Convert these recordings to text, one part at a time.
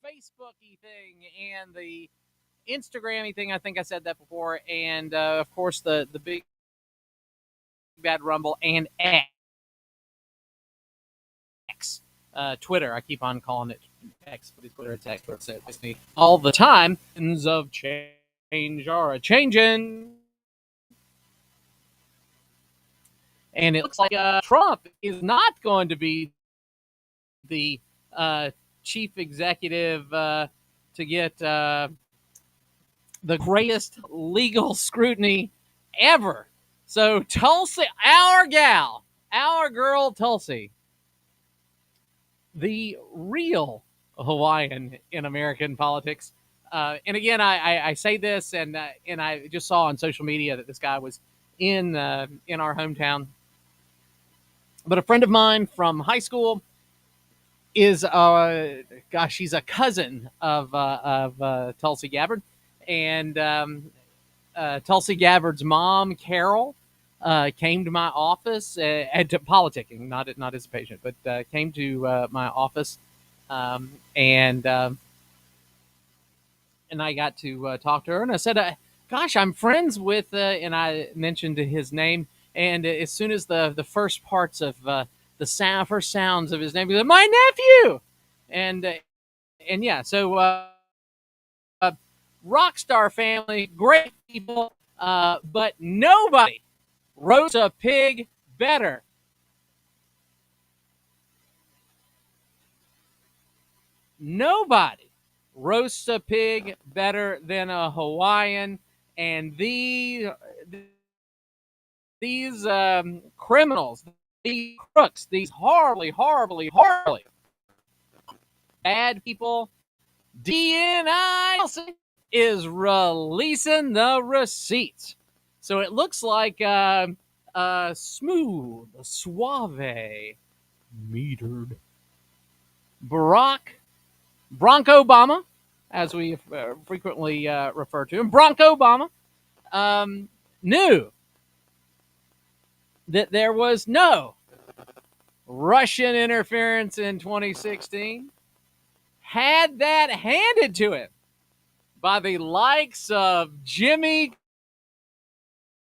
Facebooky thing and the Instagrammy thing. I think I said that before, and of course the big bad Rumble and X, Twitter. I keep on calling it X, but it's Twitter. It's X. But it's me all the time. Winds of change are a changing, and it looks like Trump is not going to be the chief executive to get the greatest legal scrutiny ever. So Tulsi, our gal, our girl Tulsi, the real Hawaiian in American politics. And again, I say this, and I just saw on social media that this guy was in our hometown. But a friend of mine from high school is she's a cousin of Tulsi Gabbard, and Tulsi Gabbard's mom, Carol, came to my office and to politicking, not as a patient, but came to my office, and I got to talk to her, and I said, "Gosh, I'm friends with," and I mentioned his name, and as soon as the first parts of first sounds of his name, he said, "My nephew," and yeah, so rock star family, great people, but nobody roasts a pig better. Nobody roasts a pig better than a Hawaiian, and these criminals, these crooks, these horribly bad people, DNI is releasing the receipts. So it looks like smooth, suave, metered Barack Obama, as we frequently refer to him, Barack Obama, knew that there was no Russian interference in 2016, had that handed to him by the likes of Jimmy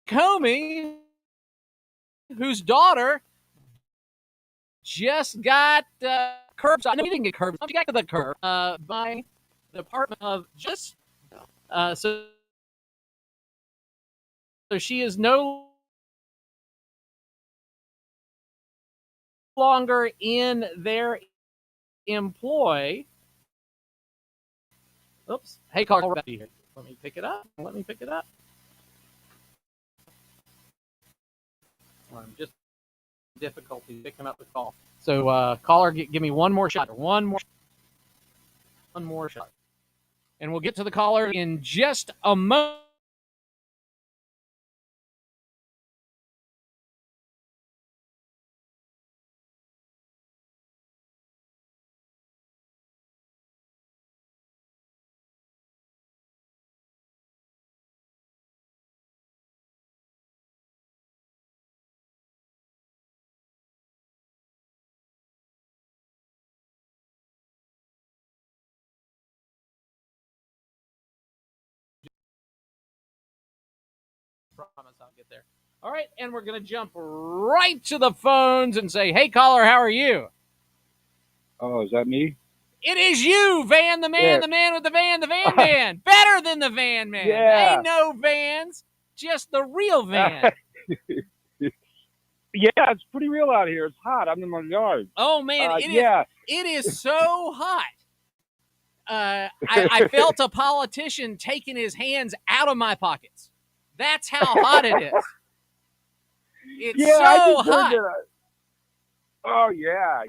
Comey, whose daughter just got curbed. No, he didn't get curbed. She got to the curb by the Department of Justice. So she is no longer in their employ. Oops. Hey, Carl, let me pick it up. I'm just difficulty picking up the call. So, caller, give me one more shot. One more shot. And we'll get to the caller in just a moment. Promise I'll get there. All right, and we're going to jump right to the phones and say, hey, caller, how are you? Oh, is that me? It is you, Van the Man, yeah. The man with the van man. Better than the van man. Yeah. Ain't no vans, just the real van. Yeah, it's pretty real out here. It's hot. I'm in my yard. Oh man, Yeah. it is so hot. I felt a politician taking his hands out of my pockets. That's how hot it is. It's Yeah, I so just heard hot. that. Oh yeah,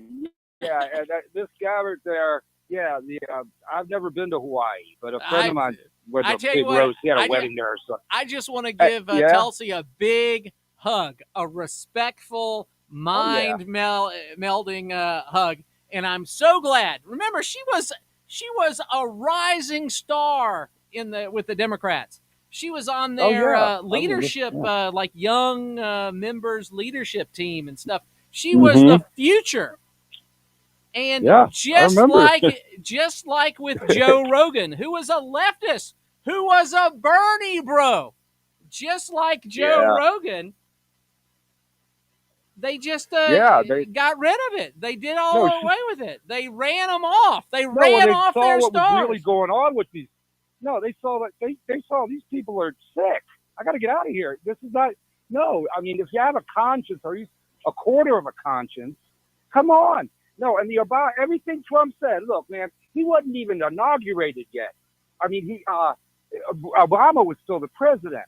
yeah. And this guy right there. Yeah, I've never been to Hawaii, but a friend of I mine went I to a tell you big what, roast. He had a wedding there or something. I just want to give Yeah. Tulsi a big hug, a respectful, Oh yeah. melding hug, and I'm so glad. Remember, she was a rising star with the Democrats. She was on Oh their yeah. I remember. leadership, Yeah. like young members leadership team and stuff. She was Mm-hmm. the future. And Yeah, I remember. just like with Joe Rogan, who was a leftist, who was a Bernie bro, just like Joe Yeah. Rogan, they just Yeah. got rid of it. They did all No. away with it. They ran them off. They No. When ran they off saw their what was really stars. going on with these. No, they saw that they saw these people are sick. I got to get out of here. This is not. No, I mean, if you have a conscience or you a quarter of a conscience, come on. No, and about everything Trump said. Look, man, he wasn't even inaugurated yet. I mean, Obama was still the president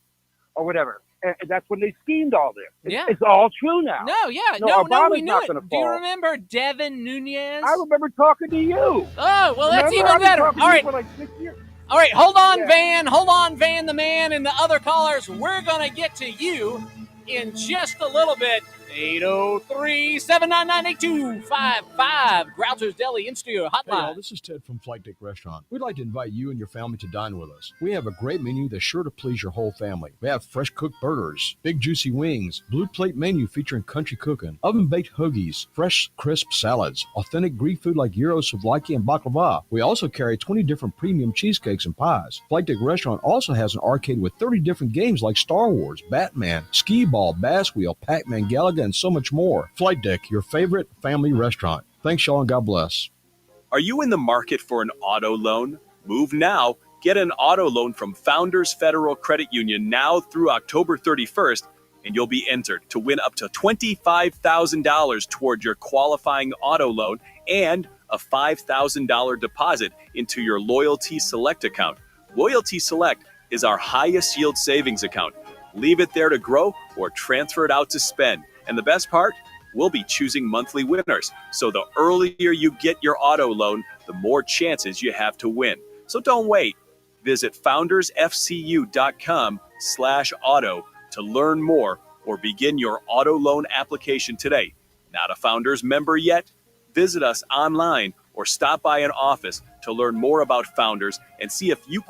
or whatever, and that's when they schemed all this. Yeah. It's all true now. No, yeah, No, no, we Obama's knew not it. going to Do fall. you remember Devin Nunes? I remember talking to you. Oh, well, that's Remember? even I've been better. talking to All you right. for like 6 years. All right, hold on, Yeah. Van. Hold on, Van the man, and the other callers. We're going to get to you in just a little bit. 803-799-8255. Groucher's Deli in-studio hotline. Hey, y'all, this is Ted from Flight Deck Restaurant. We'd like to invite you and your family to dine with us. We have a great menu that's sure to please your whole family. We have fresh cooked burgers, big juicy wings, blue plate menu featuring country cooking, oven-baked hoagies, fresh crisp salads, authentic Greek food like gyros, souvlaki, and baklava. We also carry 20 different premium cheesecakes and pies. Flight Deck Restaurant also has an arcade with 30 different games like Star Wars, Batman, Skee-Ball, Bass Wheel, Pac-Man, Galaga, and so much more. Flight Deck, your favorite family restaurant. Thanks, y'all, and God bless. Are you in the market for an auto loan? Move now. Get an auto loan from Founders Federal Credit Union now through October 31st, and you'll be entered to win up to $25,000 toward your qualifying auto loan and a $5,000 deposit into your Loyalty Select account. Loyalty Select is our highest yield savings account. Leave it there to grow or transfer it out to spend. And the best part? We'll be choosing monthly winners. So the earlier you get your auto loan, the more chances you have to win. So don't wait. Visit foundersfcu.com/auto to learn more or begin your auto loan application today. Not a Founders member yet? Visit us online or stop by an office to learn more about Founders and see if you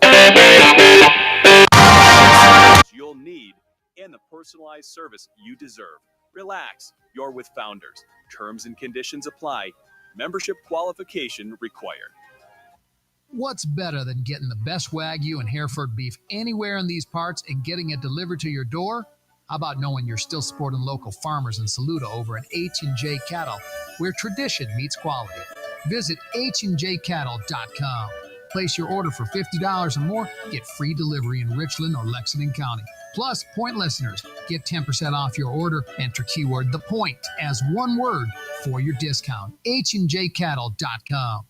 you'll need and the personalized service you deserve. Relax, you're with Founders. Terms and conditions apply. Membership qualification required. What's better than getting the best Wagyu and Hereford beef anywhere in these parts and getting it delivered to your door? How about knowing you're still supporting local farmers in Saluda over at H&J Cattle, where tradition meets quality? Visit HandJCattle.com. Place your order for $50 or more, get free delivery in Richland or Lexington County. Plus, Point listeners get 10% off your order. Enter keyword The Point as one word for your discount. HandJCattle.com.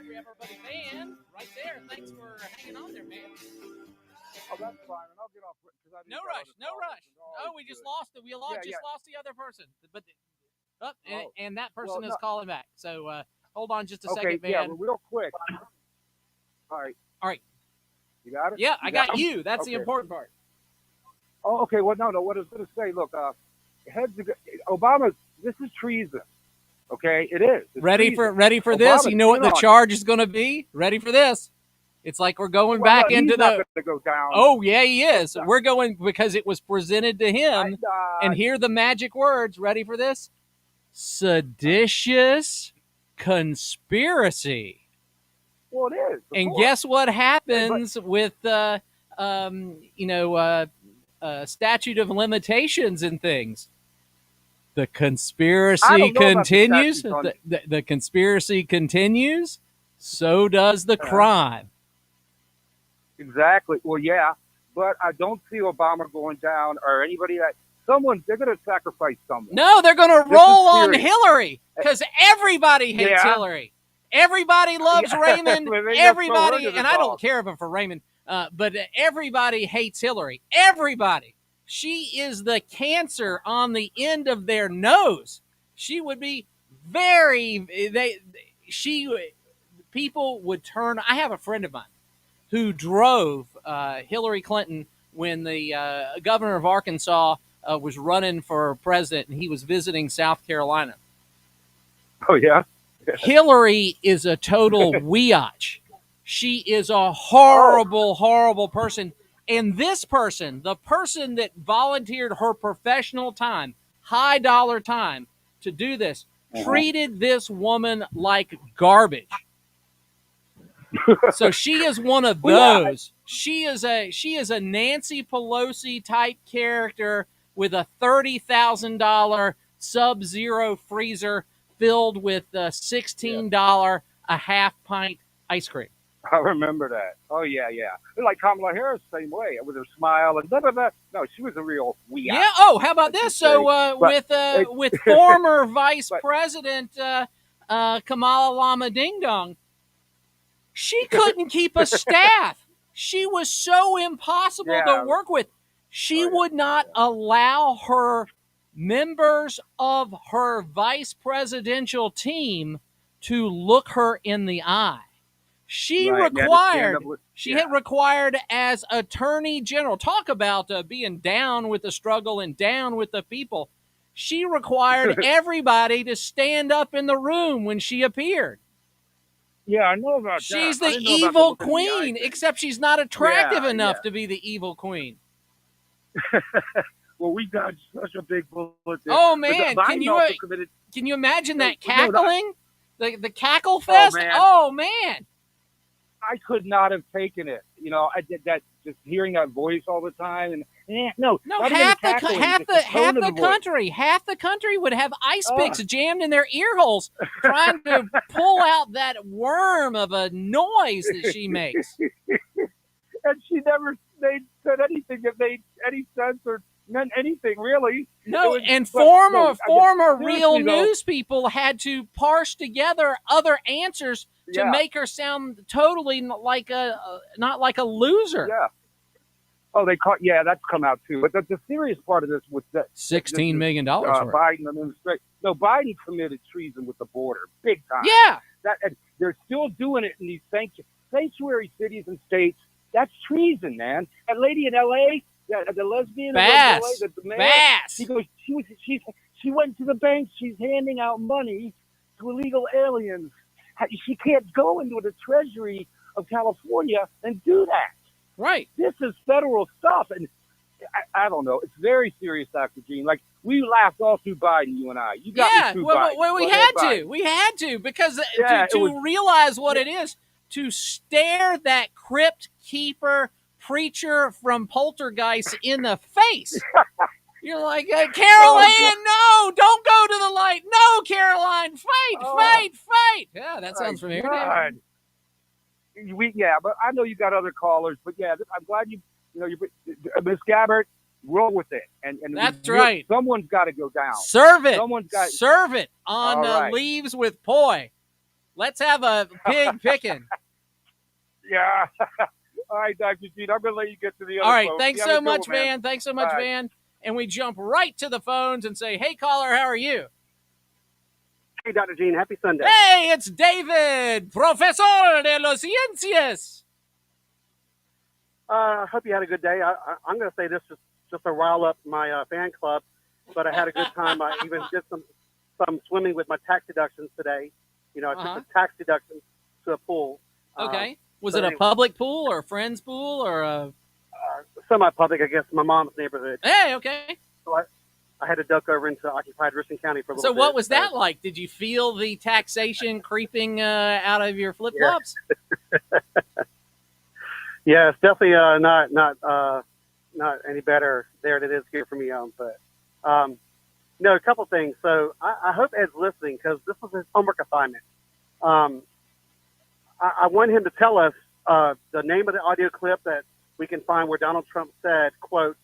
We have our buddy Van right there. Thanks for hanging on there, man. Oh, that's fine. And I'll get off because I No rush. Oh, we just lost it. We lost the other person. But and that person is calling back. So hold on just a second, Van. Yeah, real quick. All right. You got it? Yeah, I got him? you. That's the Okay. important part. Oh, okay. Well, no. What I was going to say, look, Obama, this is treason. Okay, it is. It's Ready treason. for this? You know what the Obama's in on it. charge is going to be? Ready for this? It's like we're going Well, back no, into he's not the. going to go down. Oh yeah, he is. No. We're going because it was presented to him, and hear the magic words. Ready for this? Seditious conspiracy. Well, it is. And course. guess what happens with statute of limitations and things? The conspiracy continues. The conspiracy continues. So does the crime. Exactly. Well, yeah, but I don't see Obama going down or anybody that they're going to sacrifice someone. No, they're going to roll on Hillary because everybody hates Hillary. Everybody loves Raymond. Everybody, and I don't care for Raymond, but everybody hates Hillary. Everybody. She is the cancer on the end of their nose. She would be people would turn. I have a friend of mine who drove Hillary Clinton when the governor of Arkansas was running for president, and he was visiting South Carolina. Oh, yeah? Hillary is a total weotch. She is a horrible, horrible person. And this person, the person that volunteered her professional time, high dollar time to do this, treated this woman like garbage. So she is one of those. She is a Nancy Pelosi type character with a $30,000 Sub-Zero freezer filled with $16 a half pint ice cream. I remember that. Oh, yeah. Like Kamala Harris, same way, with her smile and blah, blah, blah. No, she was a real weird. Yeah. Oh, how about this? So with former Vice President Kamala Lama Ding Dong, she couldn't keep a staff. She was so impossible to work with. She would not allow her members of her vice presidential team to look her in the eye. She had required as Attorney General. Talk about being down with the struggle and down with the people. She required everybody to stand up in the room when she appeared. Yeah, I know about that. She's the evil queen, except she's not attractive enough to be the evil queen. Well, we dodged such a big bullet there. Oh, man. Can you imagine that cackling? The cackle fest? Oh, man. I could not have taken it. I did that, just hearing that voice all the time. And half the country would have ice picks jammed in their ear holes trying to pull out that worm of a noise that she makes. And she never said anything that made any sense or meant anything, really. No, former real news people had to parse together other answers to make her sound totally not like a loser. Yeah. Oh, that's come out too. But the serious part of this was that $16 million. Biden administration. No, Biden committed treason with the border, big time. Yeah. And they're still doing it in these sanctuary cities and states. That's treason, man. That lady in L.A., the lesbian, Bass. She goes. She went to the bank. She's handing out money to illegal aliens. She can't go into the Treasury of California and do that. Right. This is federal stuff, and I don't know. It's very serious, Dr. Gene. Like, we laughed all through Biden, you and I. You got me through Biden. Well, we had to because to realize what it is, to stare that crypt keeper preacher from Poltergeist in the face. You're like, Caroline, no, don't go to the light. No, Caroline, fight. Yeah, that sounds familiar. But I know you got other callers. But yeah, I'm glad you Miss Gabbard, roll with it. And that's right. Someone's got to go down. Serve it on Leaves with Poi. Let's have a pig picking. Yeah. All right, Dr. Gene, I'm going to let you get to the other All right, folks. thanks so much, Van. Thanks so much, Van. And we jump right to the phones and say, hey, caller, how are you? Hey, Dr. Gene, happy Sunday. Hey, it's David, profesor de las ciencias. I hope you had a good day. I'm going to say this just to rile up my fan club, but I had a good time. I even did some swimming with my tax deductions today. You know, I took the tax deductions to a pool. Okay. Was it a public pool or a friend's pool or a semi-public, I guess, my mom's neighborhood. Hey, okay. So I had to duck over into occupied Richland County for a little bit. So what was that like? Did you feel the taxation creeping out of your flip-flops? Yeah, it's definitely not any better there than it is here for me. But no, a couple things. So I hope Ed's listening because this was his homework assignment. I want him to tell us the name of the audio clip that we can find where Donald Trump said, quote,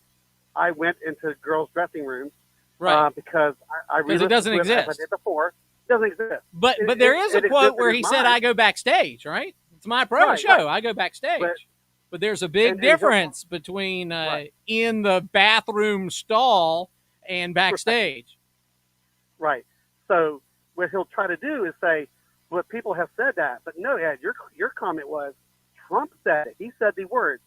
"I went into girls' dressing rooms." Right. Because I because it doesn't exist. As I did before. It doesn't exist. But there is a quote where he said, "I go backstage." Right. It's my pro show. Right. I go backstage. But there's a big difference between in the bathroom stall and backstage. Right. So what he'll try to do is say, "Well, people have said that," but no, Ed, your comment was Trump said it. He said the words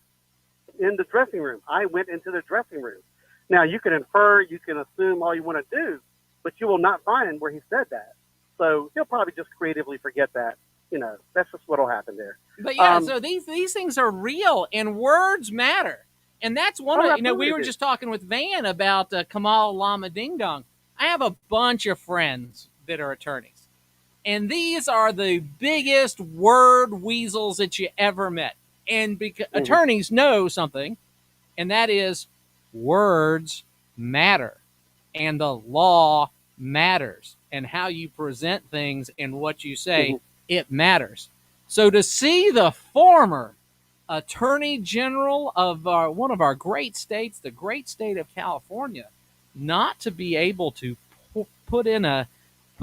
in the dressing room. I went into the dressing room. Now you can infer, you can assume all you want to do, but you will not find where he said that. So he'll probably just creatively forget that. You know, that's just what'll happen there. But yeah, so these things are real and words matter. And that's one of, we were just talking with Van about Kamal Lama Ding Dong. I have a bunch of friends that are attorneys. And these are the biggest word weasels that you ever met. And because attorneys know something, and that is words matter. And the law matters. And how you present things and what you say, it matters. So to see the former Attorney General of one of our great states, the great state of California, not to be able to put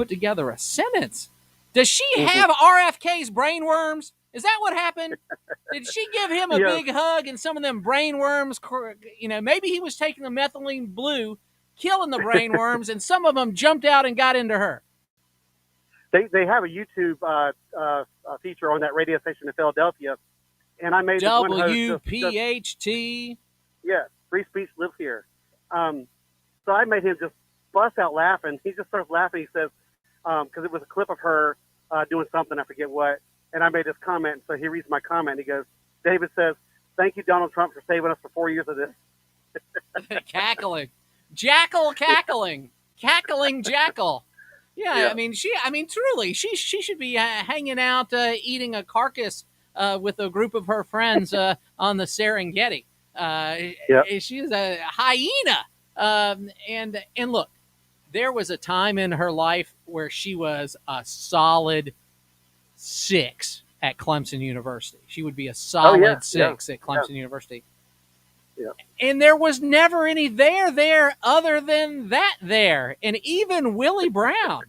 together a sentence. Does she have RFK's brain worms? Is that what happened? Did she give him a big hug and some of them brain worms, maybe he was taking the methylene blue, killing the brain worms, and some of them jumped out and got into her. They have a YouTube feature on that radio station in Philadelphia, and I made WPHT. Yeah, free speech lives here. So I made him just bust out laughing. He just starts laughing. He says, because it was a clip of her doing something, I forget what, and I made this comment. So he reads my comment. He goes, David says, "Thank you, Donald Trump, for saving us for 4 years of this." Cackling. Jackal cackling. Cackling jackal. Yeah, yeah. Truly, she should be hanging out eating a carcass with a group of her friends on the Serengeti. She is a hyena. And look, there was a time in her life where she was a solid 6 at Clemson University. She would be a solid 6 at Clemson University. Yeah. And there was never any there other than that there. And even Willie Brown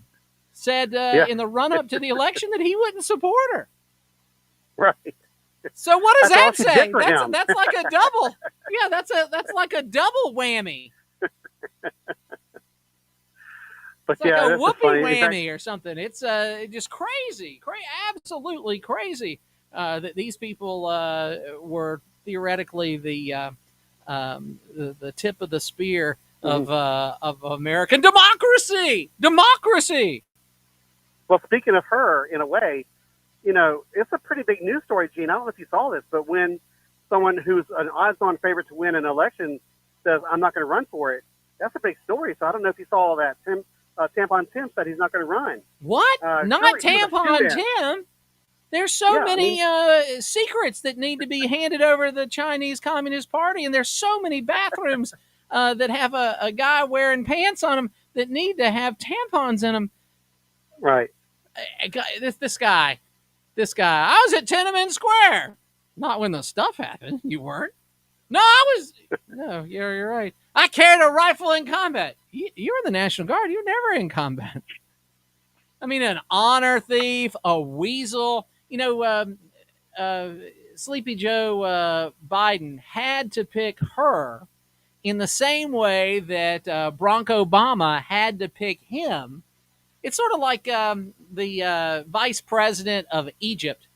said in the run-up to the election that he wouldn't support her. Right. So what does that say? That's like a double. Yeah, that's like a double whammy. But it's like a whoopee whammy or something. It's just crazy, absolutely crazy that these people were theoretically the tip of the spear of American democracy. Democracy. Well, speaking of her, in a way, it's a pretty big news story, Gene. I don't know if you saw this, but when someone who's an odds-on favorite to win an election says, "I'm not going to run for it," that's a big story. So I don't know if you saw all that. Tampon Tim said he's not going to run. What? Not Tampon Tim? There's so many secrets that need to be handed over to the Chinese Communist Party, and there's so many bathrooms that have a guy wearing pants on them that need to have tampons in them. Right. This guy. I was at Tiananmen Square. Not when the stuff happened. You weren't. No, I was. No, you're right. I carried a rifle in combat. You were in the National Guard. You were never in combat. I mean, an honor thief, a weasel. Sleepy Joe Biden had to pick her in the same way that Barack Obama had to pick him. It's sort of like the vice president of Egypt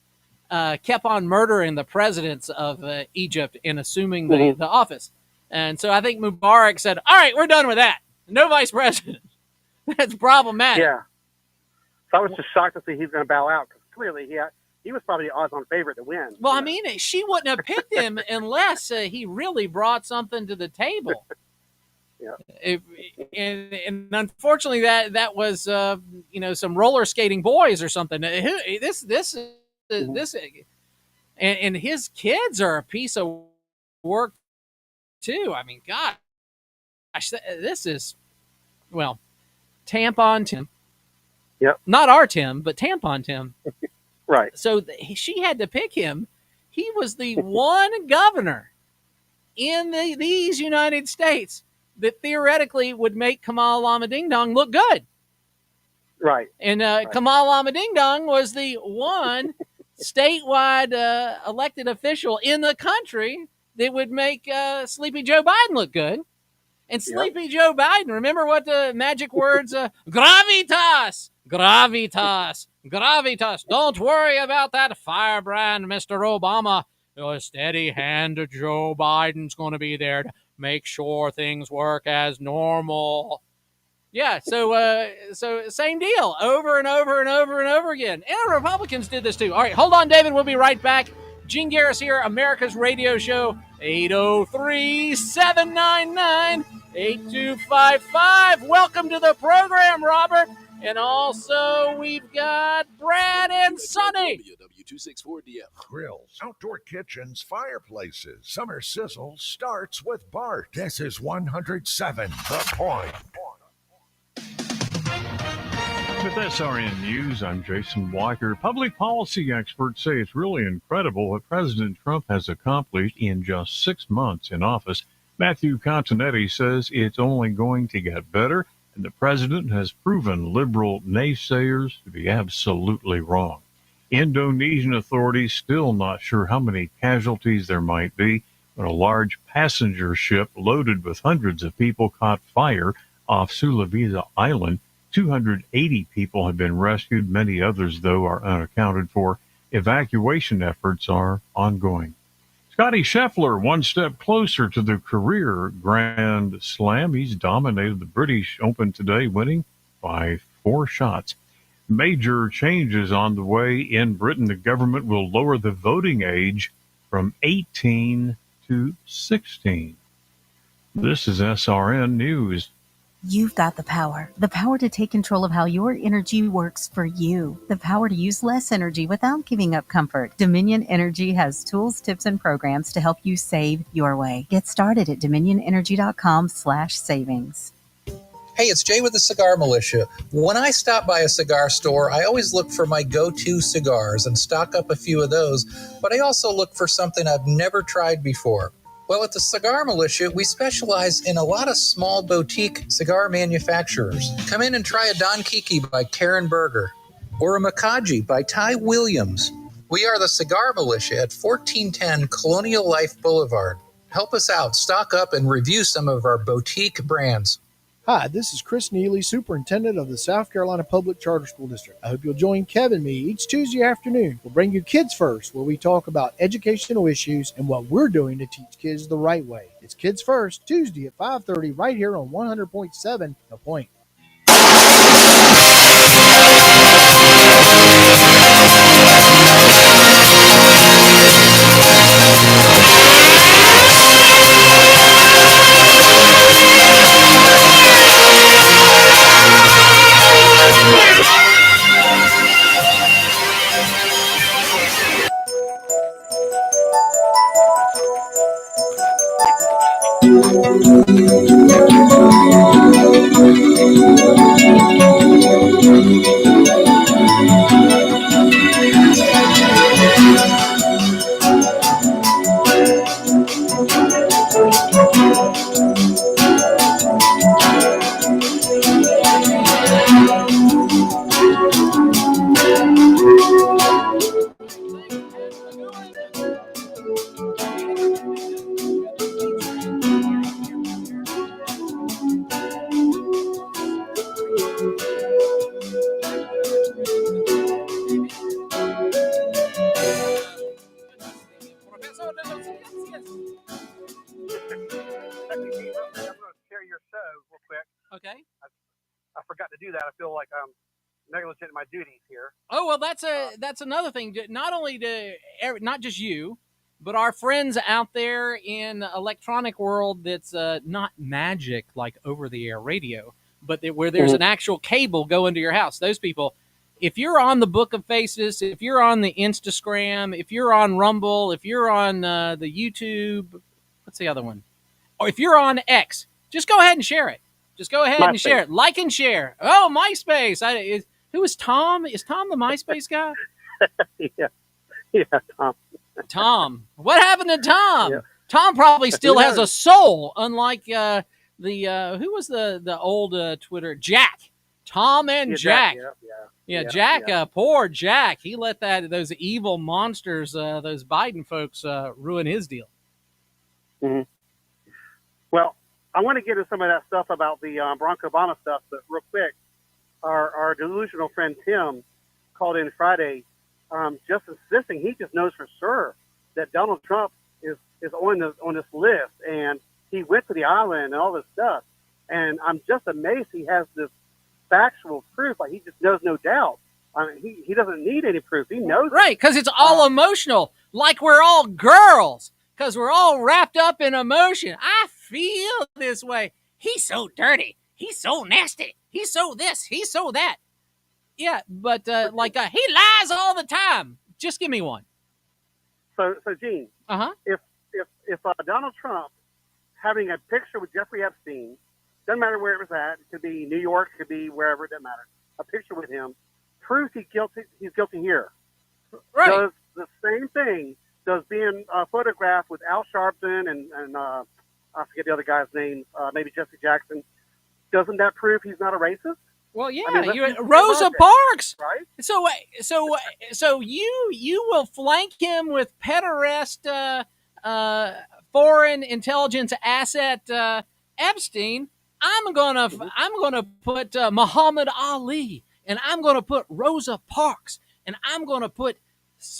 kept on murdering the presidents of Egypt in assuming the office. And so I think Mubarak said, all right, we're done with that. No vice president. That's problematic. Yeah. So I was just shocked to see he's going to bow out, because clearly he was probably the odds-on favorite to win. Well, I mean, she wouldn't have picked him unless he really brought something to the table. Yeah. And unfortunately, that was some roller skating boys or something. This and his kids are a piece of work too. I mean, gosh, this is tampon Tim. Yep. Not our Tim, but tampon Tim. Right. So she had to pick him. He was the one governor in these United States that theoretically would make Kamal Lama Ding Dong look good. Right. And Kamal Lama Ding Dong was the one statewide elected official in the country that would make Sleepy Joe Biden look good. And Sleepy Joe Biden, remember what the magic words, gravitas, gravitas, gravitas. Don't worry about that firebrand, Mr. Obama. A steady hand to Joe Biden's going to be there to make sure things work as normal. Yeah, so same deal over and over and over and over again. And Republicans did this too. All right, hold on, David. We'll be right back. Gene Garris here, America's Radio Show, 803-799-8255. Welcome to the program, Robert. And also, we've got Brad and Sonny. W264DF. Grills, outdoor kitchens, fireplaces. Summer sizzle starts with Bart. This is 107 The Point. With SRN News, I'm Jason Walker. Public policy experts say it's really incredible what President Trump has accomplished in just 6 months in office. Matthew Continetti says it's only going to get better, and the president has proven liberal naysayers to be absolutely wrong. Indonesian authorities still not sure how many casualties there might be, but a large passenger ship loaded with hundreds of people caught fire off Sulawesi Island. 280 people have been rescued. Many others, though, are unaccounted for. Evacuation efforts are ongoing. Scotty Scheffler, one step closer to the career Grand Slam. He's dominated the British Open today, winning by 4 shots. Major changes on the way in Britain. The government will lower the voting age from 18 to 16. This is SRN News. You've got the power to take control of how your energy works for you, the power to use less energy without giving up comfort. Dominion Energy has tools, tips, and programs to help you save your way. Get started at dominionenergy.com/savings. Hey, it's Jay with the Cigar Militia. When I stop by a cigar store, I always look for my go-to cigars and stock up a few of those, but I also look for something I've never tried before. Well, at the Cigar Militia, we specialize in a lot of small boutique cigar manufacturers. Come in and try a Don Kiki by Karen Berger or a Makaji by Ty Williams. We are the Cigar Militia at 1410 Colonial Life Boulevard. Help us out, stock up, and review some of our boutique brands. Hi, this is Chris Neely, Superintendent of the South Carolina Public Charter School District. I hope you'll join Kevin and me each Tuesday afternoon. We'll bring you Kids First, where we talk about educational issues and what we're doing to teach kids the right way. It's Kids First, Tuesday at 5:30 right here on 100.7 The Point. real quick. Okay. I forgot to do that. I feel like I'm negligent in my duties here. Oh, well, that's another thing. Not only not just you, but our friends out there in the electronic world that's not magic like over-the-air radio, but where there's an actual cable going to your house. Those people, if you're on the Book of Faces, if you're on the Instagram, if you're on Rumble, if you're on the YouTube, what's the other one? Or if you're on X, just go ahead and share it. Just go ahead and share it. Like and share. Oh, MySpace. Who is Tom? Is Tom the MySpace guy? Yeah, Tom. Tom. What happened to Tom? Yeah. Tom probably still has a soul, unlike who was the old Twitter? Jack. Tom and Jack. Jack. Poor Jack. He let those evil monsters, those Biden folks, ruin his deal. Mm-hmm. Well, I want to get into some of that stuff about the Barack Obama stuff, but real quick, our delusional friend Tim called in Friday, just insisting he just knows for sure that Donald Trump is on this list, and he went to the island and all this stuff. And I'm just amazed he has this factual proof. Like, he just knows, no doubt. I mean, he doesn't need any proof. He knows, right? Because it's all emotional, like we're all girls. Because we're all wrapped up in emotion. I feel this way. He's so dirty. He's so nasty. He's so this. He's so that. Yeah, but he lies all the time. Just give me one. So Gene. If Donald Trump having a picture with Jeffrey Epstein, doesn't matter where it was at. It could be New York. It could be wherever. It doesn't matter. A picture with him proves he's guilty. He's guilty here. Right. Does the same thing. Does being photographed with Al Sharpton and I forget the other guy's name, maybe Jesse Jackson, doesn't that prove he's not a racist? Well, yeah, I mean, Rosa Parks, right? So you will flank him with pederast, foreign intelligence asset Epstein. I'm gonna put Muhammad Ali, and I'm gonna put Rosa Parks, and I'm gonna put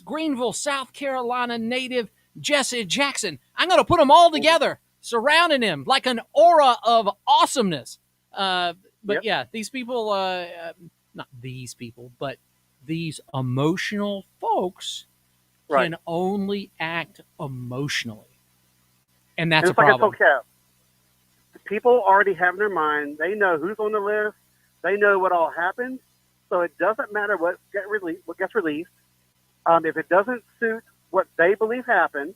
Greenville, South Carolina native Jesse Jackson. I'm going to put them all together, surrounding him like an aura of awesomeness. Yeah, these people, not these people, but these emotional folks can only act emotionally. And that's a problem. Like I told Kev, people already have in their mind, they know who's on the list, they know what all happened, so it doesn't matter what gets released. If it doesn't suit what they believe happened,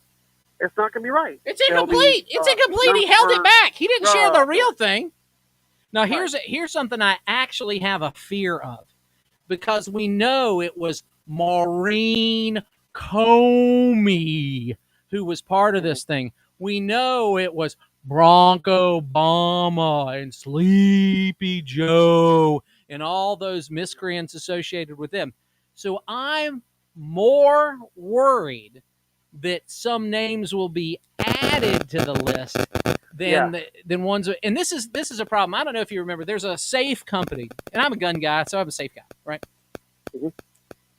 it's not going to be right. It's incomplete. It's incomplete. He held it back. He didn't share the real thing. Now, here's something I actually have a fear of, because we know it was Maureen Comey who was part of this thing. We know it was Barack Obama and Sleepy Joe and all those miscreants associated with them. So I'm more worried that some names will be added to the list than ones. And this is a problem. I don't know if you remember. There's a safe company, and I'm a gun guy, so I'm a safe guy, right? Mm-hmm.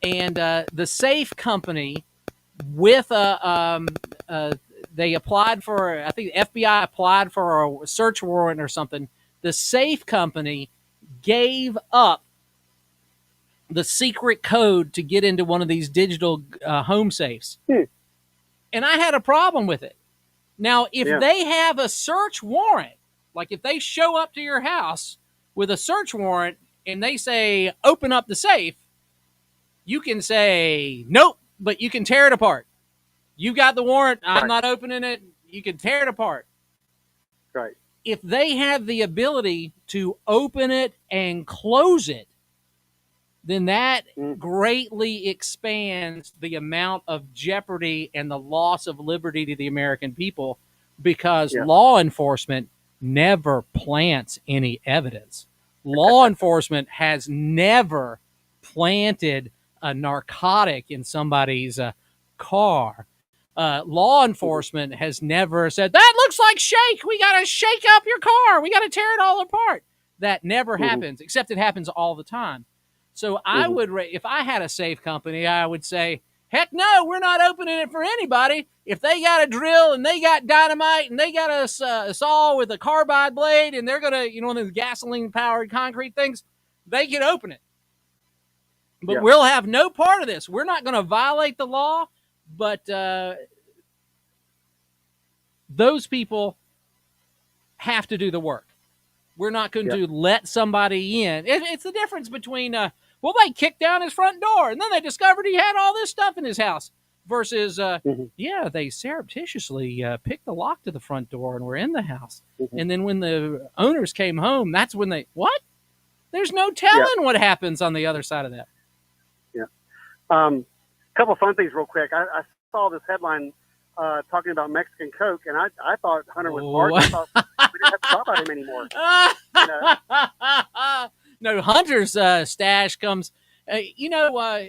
And the safe company with they applied for. I think the FBI applied for a search warrant or something. The safe company gave up the secret code to get into one of these digital home safes. And I had a problem with it. Now, if they have a search warrant, like if they show up to your house with a search warrant and they say, open up the safe, you can say, nope, but you can tear it apart. You got the warrant. I'm not opening it. You can tear it apart. Right. If they have the ability to open it and close it, then that greatly expands the amount of jeopardy and the loss of liberty to the American people, because law enforcement never plants any evidence. Law enforcement has never planted a narcotic in somebody's car. Law enforcement has never said, that looks like shake. We got to shake up your car. We got to tear it all apart. That never happens, except it happens all the time. So I would, if I had a safe company, I would say, Heck no, we're not opening it for anybody. If they got a drill and they got dynamite and they got a saw with a carbide blade and they're going to, one of the gasoline-powered concrete things, they can open it. But we'll have no part of this. We're not going to violate the law, but those people have to do the work. We're not going to let somebody in. It's the difference between, they kicked down his front door, and then they discovered he had all this stuff in his house, versus, they surreptitiously picked the lock to the front door and were in the house. And then when the owners came home, that's when what? There's no telling what happens on the other side of that. Couple fun things real quick. I saw this headline talking about Mexican Coke, and I thought Hunter was smart. I thought we didn't have to talk about him anymore. No, Hunter's stash comes. Do you know how?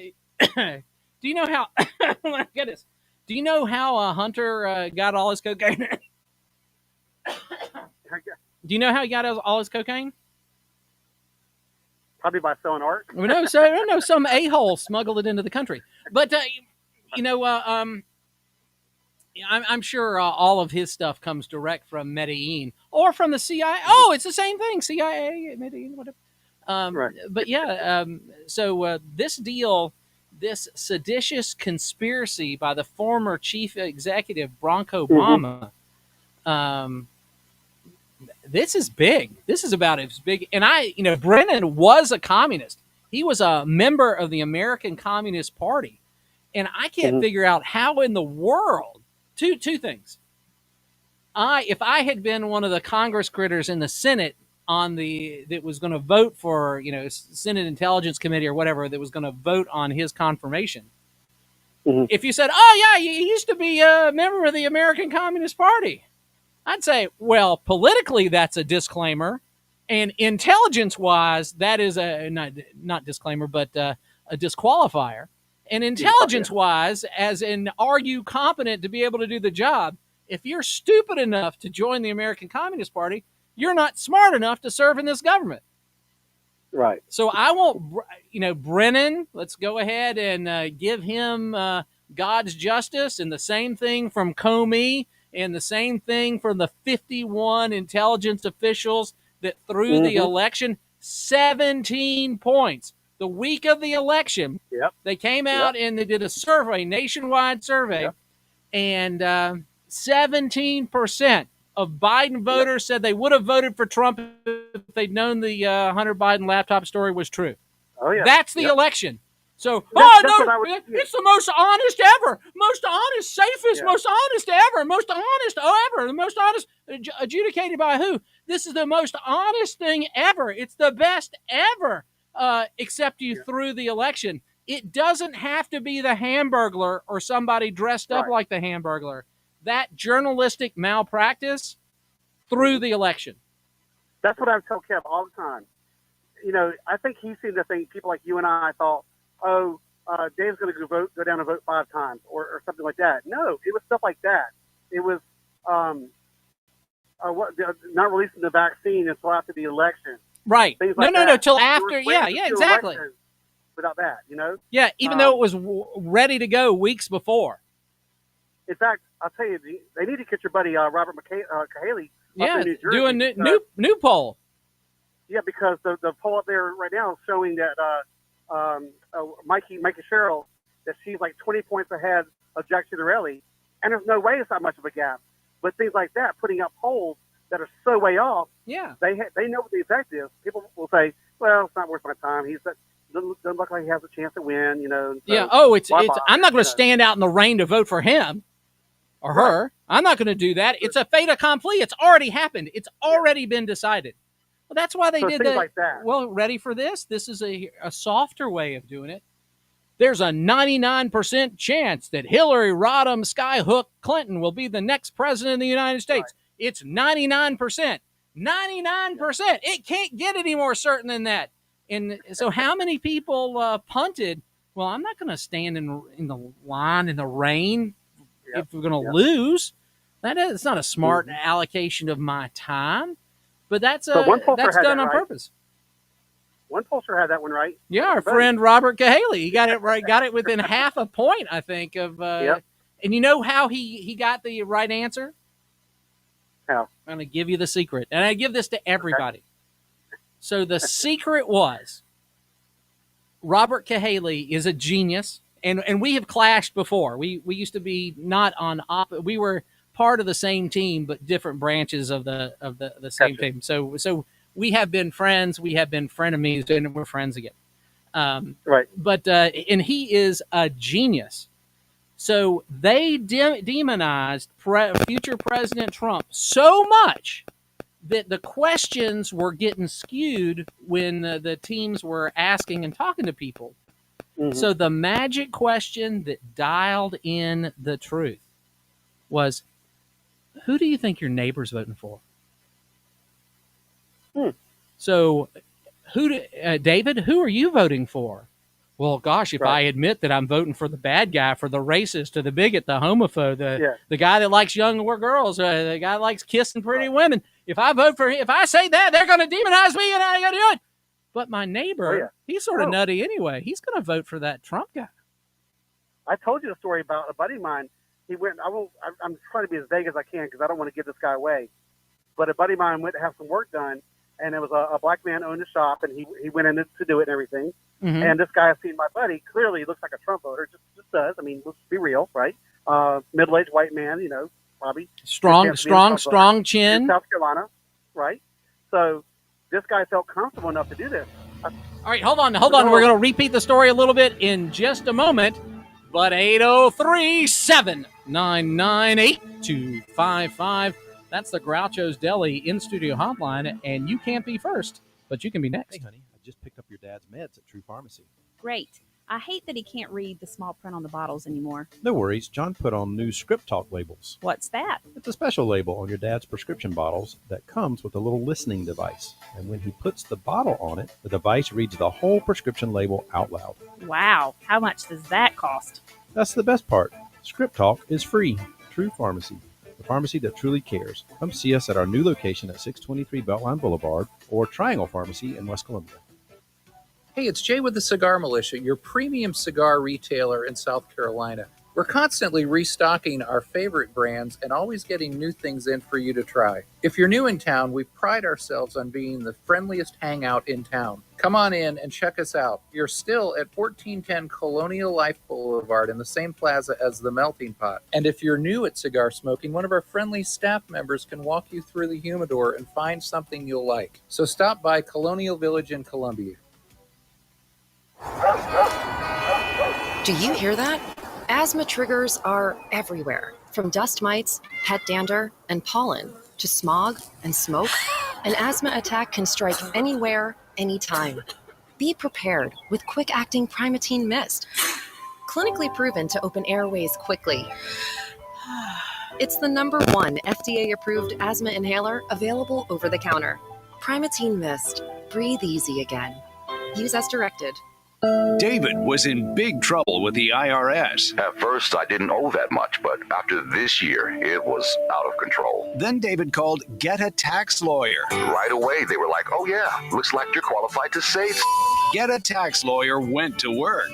Oh my goodness. Do you know how Hunter got all his cocaine? Do you know how he got all his cocaine? Probably by selling art. No, some a-hole smuggled it into the country. But I'm sure all of his stuff comes direct from Medellin or from the CIA. Oh, it's the same thing, CIA, Medellin, whatever. Right. But so this deal, this seditious conspiracy by the former chief executive Barack Obama, this is big. This is about as big. And Brennan was a communist. He was a member of the American Communist Party. And I can't figure out how in the world, two things. If I had been one of the Congress critters in the Senate that was going to vote for, Senate Intelligence Committee or whatever, that was going to vote on his confirmation. If you said, oh yeah, you used to be a member of the American Communist Party, I'd say, well, politically, that's a disclaimer. And intelligence-wise, that is not disclaimer, but a disqualifier. And intelligence-wise, as in, are you competent to be able to do the job? If you're stupid enough to join the American Communist Party, you're not smart enough to serve in this government. Right. So I won't, Brennan, let's go ahead and give him God's justice, and the same thing from Comey, and the same thing from the 51 intelligence officials that threw the election. 17 points. The week of the election, they came out and they did a survey, nationwide survey, and 17% of Biden voters said they would have voted for Trump if they'd known the Hunter Biden laptop story was true. Oh, yeah. That's the election. So, it's the most honest ever, most honest, safest, most honest ever, most honest ever, the most honest, adjudicated by who? This is the most honest thing ever. It's the best ever, except you threw the election. It doesn't have to be the Hamburglar or somebody dressed up like the Hamburglar. That journalistic malpractice threw the election. That's what I tell Kev all the time. I think he seemed to think people like you and I thought, Dave's going to go down and vote 5 times or something like that. No, it was stuff like that. It was not releasing the vaccine until after the election. Right. No, till after. Yeah, exactly. Without that, Yeah, even though it was ready to go weeks before. In fact, I'll tell you, they need to get your buddy Robert Cahaley up in New Jersey. Do a new poll. Yeah, because the poll up there right now is showing that Mikey Sherrill, that she's like 20 points ahead of Jack Ciattarelli, and there's no way it's that much of a gap. But things like that, putting up polls that are so way off, they know what the effect is. People will say, "Well, it's not worth my time. Doesn't look like he has a chance to win." So, I'm not going to stand out in the rain to vote for him or her. I'm not going to do that. It's a fait accompli. It's already happened. It's already been decided. Well, that's why they did things like that. Well, ready for this? This is a softer way of doing it. There's a 99% chance that Hillary Rodham Skyhook Clinton will be the next president of the United States. Right. It's 99%. 99%. It can't get any more certain than that. And so how many people punted, well, I'm not going to stand in the line in the rain if we're going to lose. It's not a smart allocation of my time. But that's done on purpose. One pollster had that one right. Yeah, our friend Robert Cahaley. He got it right. Got it within half a point, I think. Of Yep. And you know how he got the right answer? How? I'm going to give you the secret, and I give this to everybody. Okay. So the secret was Robert Cahaley is a genius, and we have clashed before. We used to be not on we were part of the same team, but different branches of the same team. So we have been friends. We have been frenemies, and we're friends again. Right. But and he is a genius. So they demonized future President Trump so much that the questions were getting skewed when the teams were asking and talking to people. Mm-hmm. So the magic question that dialed in the truth was, who do you think your neighbor's voting for? So David, who are you voting for? Well, gosh, if I admit that I'm voting for the bad guy, for the racist, or the bigot, the homophobe, the guy that likes young girls, the guy that likes kissing pretty women, if I say that, they're going to demonize me and I got to do it. But my neighbor, he's sort of nutty anyway. He's going to vote for that Trump guy. I told you the story about a buddy of mine. He went. I'm trying to be as vague as I can because I don't want to give this guy away. But a buddy of mine went to have some work done, and it was a black man owned a shop, and he went in to do it and everything. Mm-hmm. And this guy, I've seen my buddy, clearly looks like a Trump voter. Just does. I mean, let's be real, right? Middle-aged white man, probably strong chin. In South Carolina, right? So this guy felt comfortable enough to do this. All right, hold on. We're going to repeat the story a little bit in just a moment. But 803-799-8255. That's the Groucho's Deli in-studio hotline, and you can't be first, but you can be next. Hey, honey, I just picked up your dad's meds at True Pharmacy. Great. I hate that he can't read the small print on the bottles anymore. No worries. John put on new Script Talk labels. What's that? It's a special label on your dad's prescription bottles that comes with a little listening device. And when he puts the bottle on it, the device reads the whole prescription label out loud. Wow. How much does that cost? That's the best part. Script Talk is free. True Pharmacy. The pharmacy that truly cares. Come see us at our new location at 623 Beltline Boulevard or Triangle Pharmacy in West Columbia. Hey, it's Jay with the Cigar Militia, your premium cigar retailer in South Carolina. We're constantly restocking our favorite brands and always getting new things in for you to try. If you're new in town, we pride ourselves on being the friendliest hangout in town. Come on in and check us out. You're still at 1410 Colonial Life Boulevard in the same plaza as the Melting Pot. And if you're new at cigar smoking, one of our friendly staff members can walk you through the humidor and find something you'll like. So stop by Colonial Village in Columbia. Do you hear that? Asthma triggers are everywhere, from dust mites, pet dander, and pollen, to smog and smoke. An asthma attack can strike anywhere, anytime. Be prepared with quick-acting Primatene Mist. Clinically proven to open airways quickly. It's the #1 FDA-approved asthma inhaler available over the counter. Primatene Mist. Breathe easy again. Use as directed. David was in big trouble with the IRS. At first, I didn't owe that much, but after this year, it was out of control. Then David called Get a Tax Lawyer. Right away, they were like, oh yeah, looks like you're qualified to save. Get a Tax Lawyer went to work.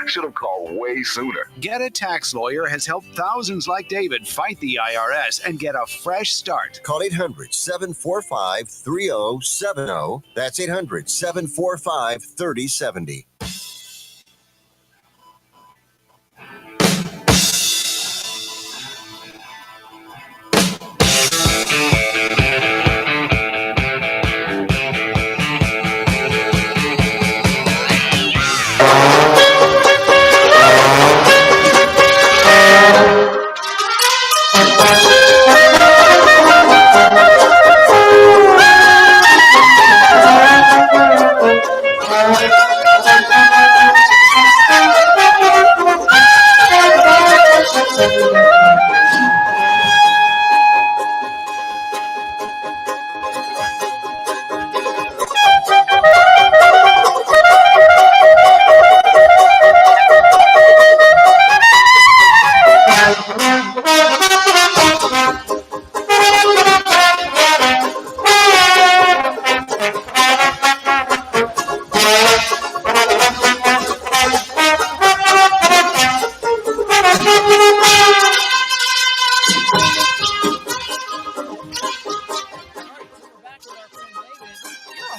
Should have called way sooner. Get a Tax Lawyer has helped thousands like David fight the IRS and get a fresh start. Call 800-745-3070. That's 800-745-3070.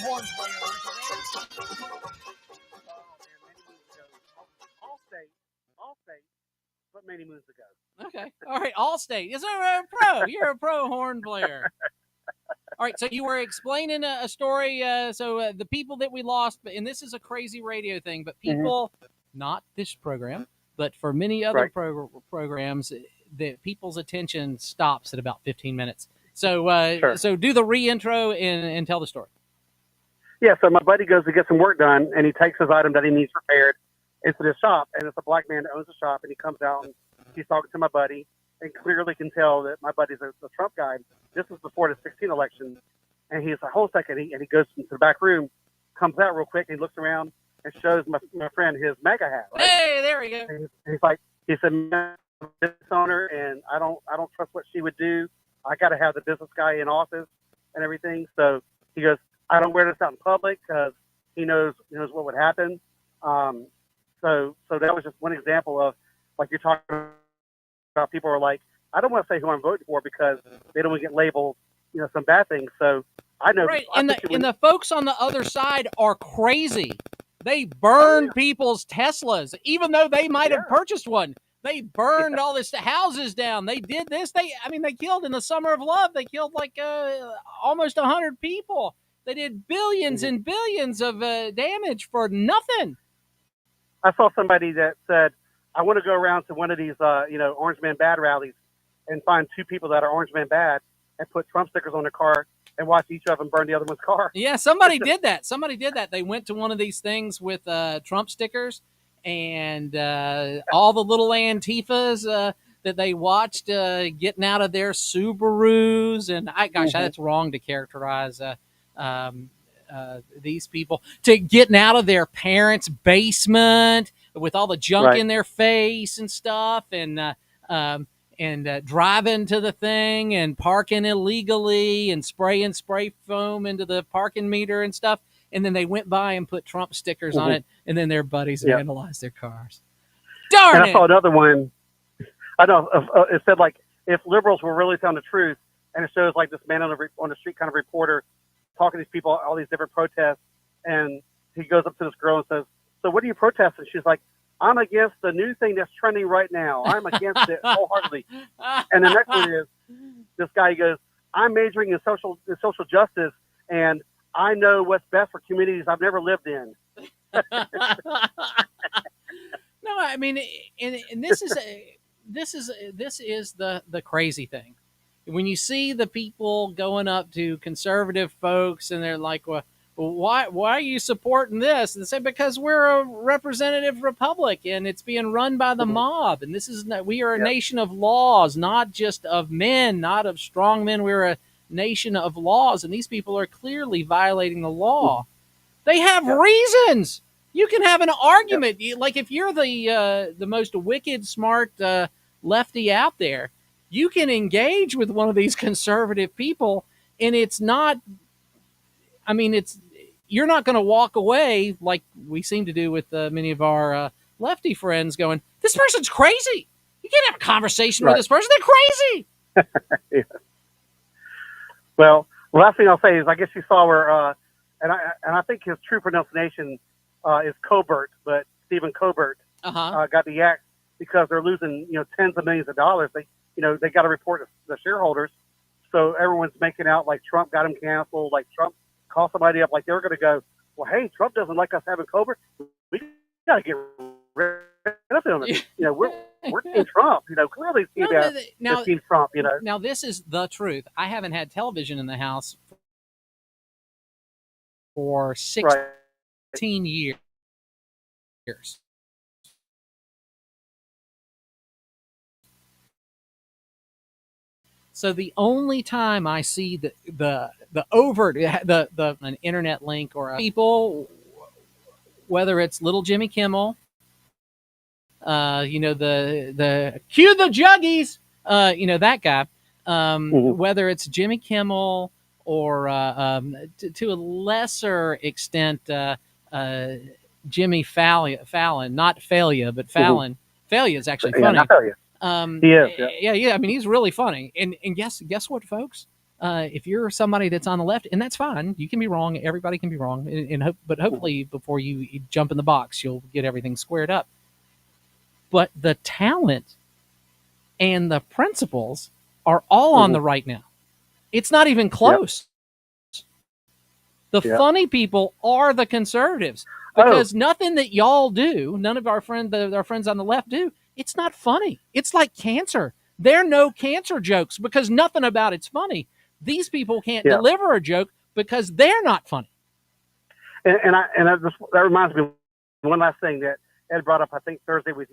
horns playing. Allstate, but many moons ago. Okay. All right. Allstate. Yes, a pro. You're a pro horn player. All right. So you were explaining a story. The people that we lost, and this is a crazy radio thing, but people, not this program, but for many other programs, the people's attention stops at about 15 minutes. So, so do the re-intro and tell the story. Yeah. So my buddy goes to get some work done, and he takes his item that he needs repaired into the shop, and it's a black man that owns the shop, and he comes out and he's talking to my buddy, and clearly can tell that my buddy's a Trump guy. This was before the 2016 election, and he's like, hold a second, and he goes into the back room, comes out real quick, and he looks around and shows my friend his MAGA hat. Right? Hey, there we go. And he's like, he said, "Man, I'm a business owner, and I don't trust what she would do. I got to have the business guy in office and everything." So he goes, "I don't wear this out in public because he knows what would happen." So that was just one example of, like you're talking about, people are like, I don't want to say who I'm voting for because they don't want to get labeled, some bad things. So I know. Right, and the folks on the other side are crazy. They burned people's Teslas, even though they might have purchased one. They burned all this houses down. They did this. They killed in the Summer of Love. They killed like almost 100 people. They did billions and billions of damage for nothing. I saw somebody that said, I want to go around to one of these, Orange Man Bad rallies and find two people that are Orange Man Bad and put Trump stickers on their car and watch each of them burn the other one's car. Yeah, somebody did that. They went to one of these things with Trump stickers and all the little Antifas that they watched getting out of their Subarus. And that's wrong to characterize these people, to getting out of their parents' basement with all the junk in their face and stuff, and driving to the thing and parking illegally and spraying spray foam into the parking meter and stuff. And then they went by and put Trump stickers on it, and then their buddies vandalized their cars. Darn it! I saw another one. I know it said, like, if liberals were really telling the truth, and it shows like this man on the street kind of reporter talking to these people, all these different protests, and he goes up to this girl and says, "So what are you protesting?" She's like, "I'm against the new thing that's trending right now. I'm against it wholeheartedly." And the next one is, this guy goes, "I'm majoring in social justice, and I know what's best for communities I've never lived in." No, I mean, and this is the crazy thing. When you see the people going up to conservative folks and they're like, "Well, why are you supporting this?" And they say, "Because we're a representative republic and it's being run by the mob. And we are a nation of laws, not just of men, not of strong men. We're a nation of laws, and these people are clearly violating the law." They have reasons. You can have an argument. Like if you're the most wicked, smart lefty out there, you can engage with one of these conservative people, and you're not going to walk away like we seem to do with many of our lefty friends going, "This person's crazy. You can't have a conversation with this person. They're crazy." Well, the last thing I'll say is, I guess you saw where, and I think his true pronunciation is Colbert, but Stephen Colbert got the axe because they're losing, tens of millions of dollars. They got to report the shareholders. So everyone's making out like Trump got him canceled, like Trump called somebody up, like they were going to go, "Well, hey, Trump doesn't like us having Colbert. We got to get rid of him." We're Team Trump. Clearly Team Trump. Now this is the truth. I haven't had television in the house for 16 years. So the only time I see the overt an internet link or people, whether it's little Jimmy Kimmel, the cue the juggies, that guy, whether it's Jimmy Kimmel or to a lesser extent Jimmy Fallon, not Failure, but Fallon. Failure is actually funny. He is. Yeah. I mean, he's really funny. And guess what, folks? if you're somebody that's on the left, and that's fine, you can be wrong. Everybody can be wrong, but hopefully before you jump in the box, you'll get everything squared up. But the talent and the principles are all on the right now. It's not even close. The funny people are the conservatives, because nothing that y'all do, none of our friends on the left do, it's not funny. It's like cancer. There are no cancer jokes because nothing about it's funny. These people can't deliver a joke because they're not funny. That reminds me of one last thing that Ed brought up, I think Thursday with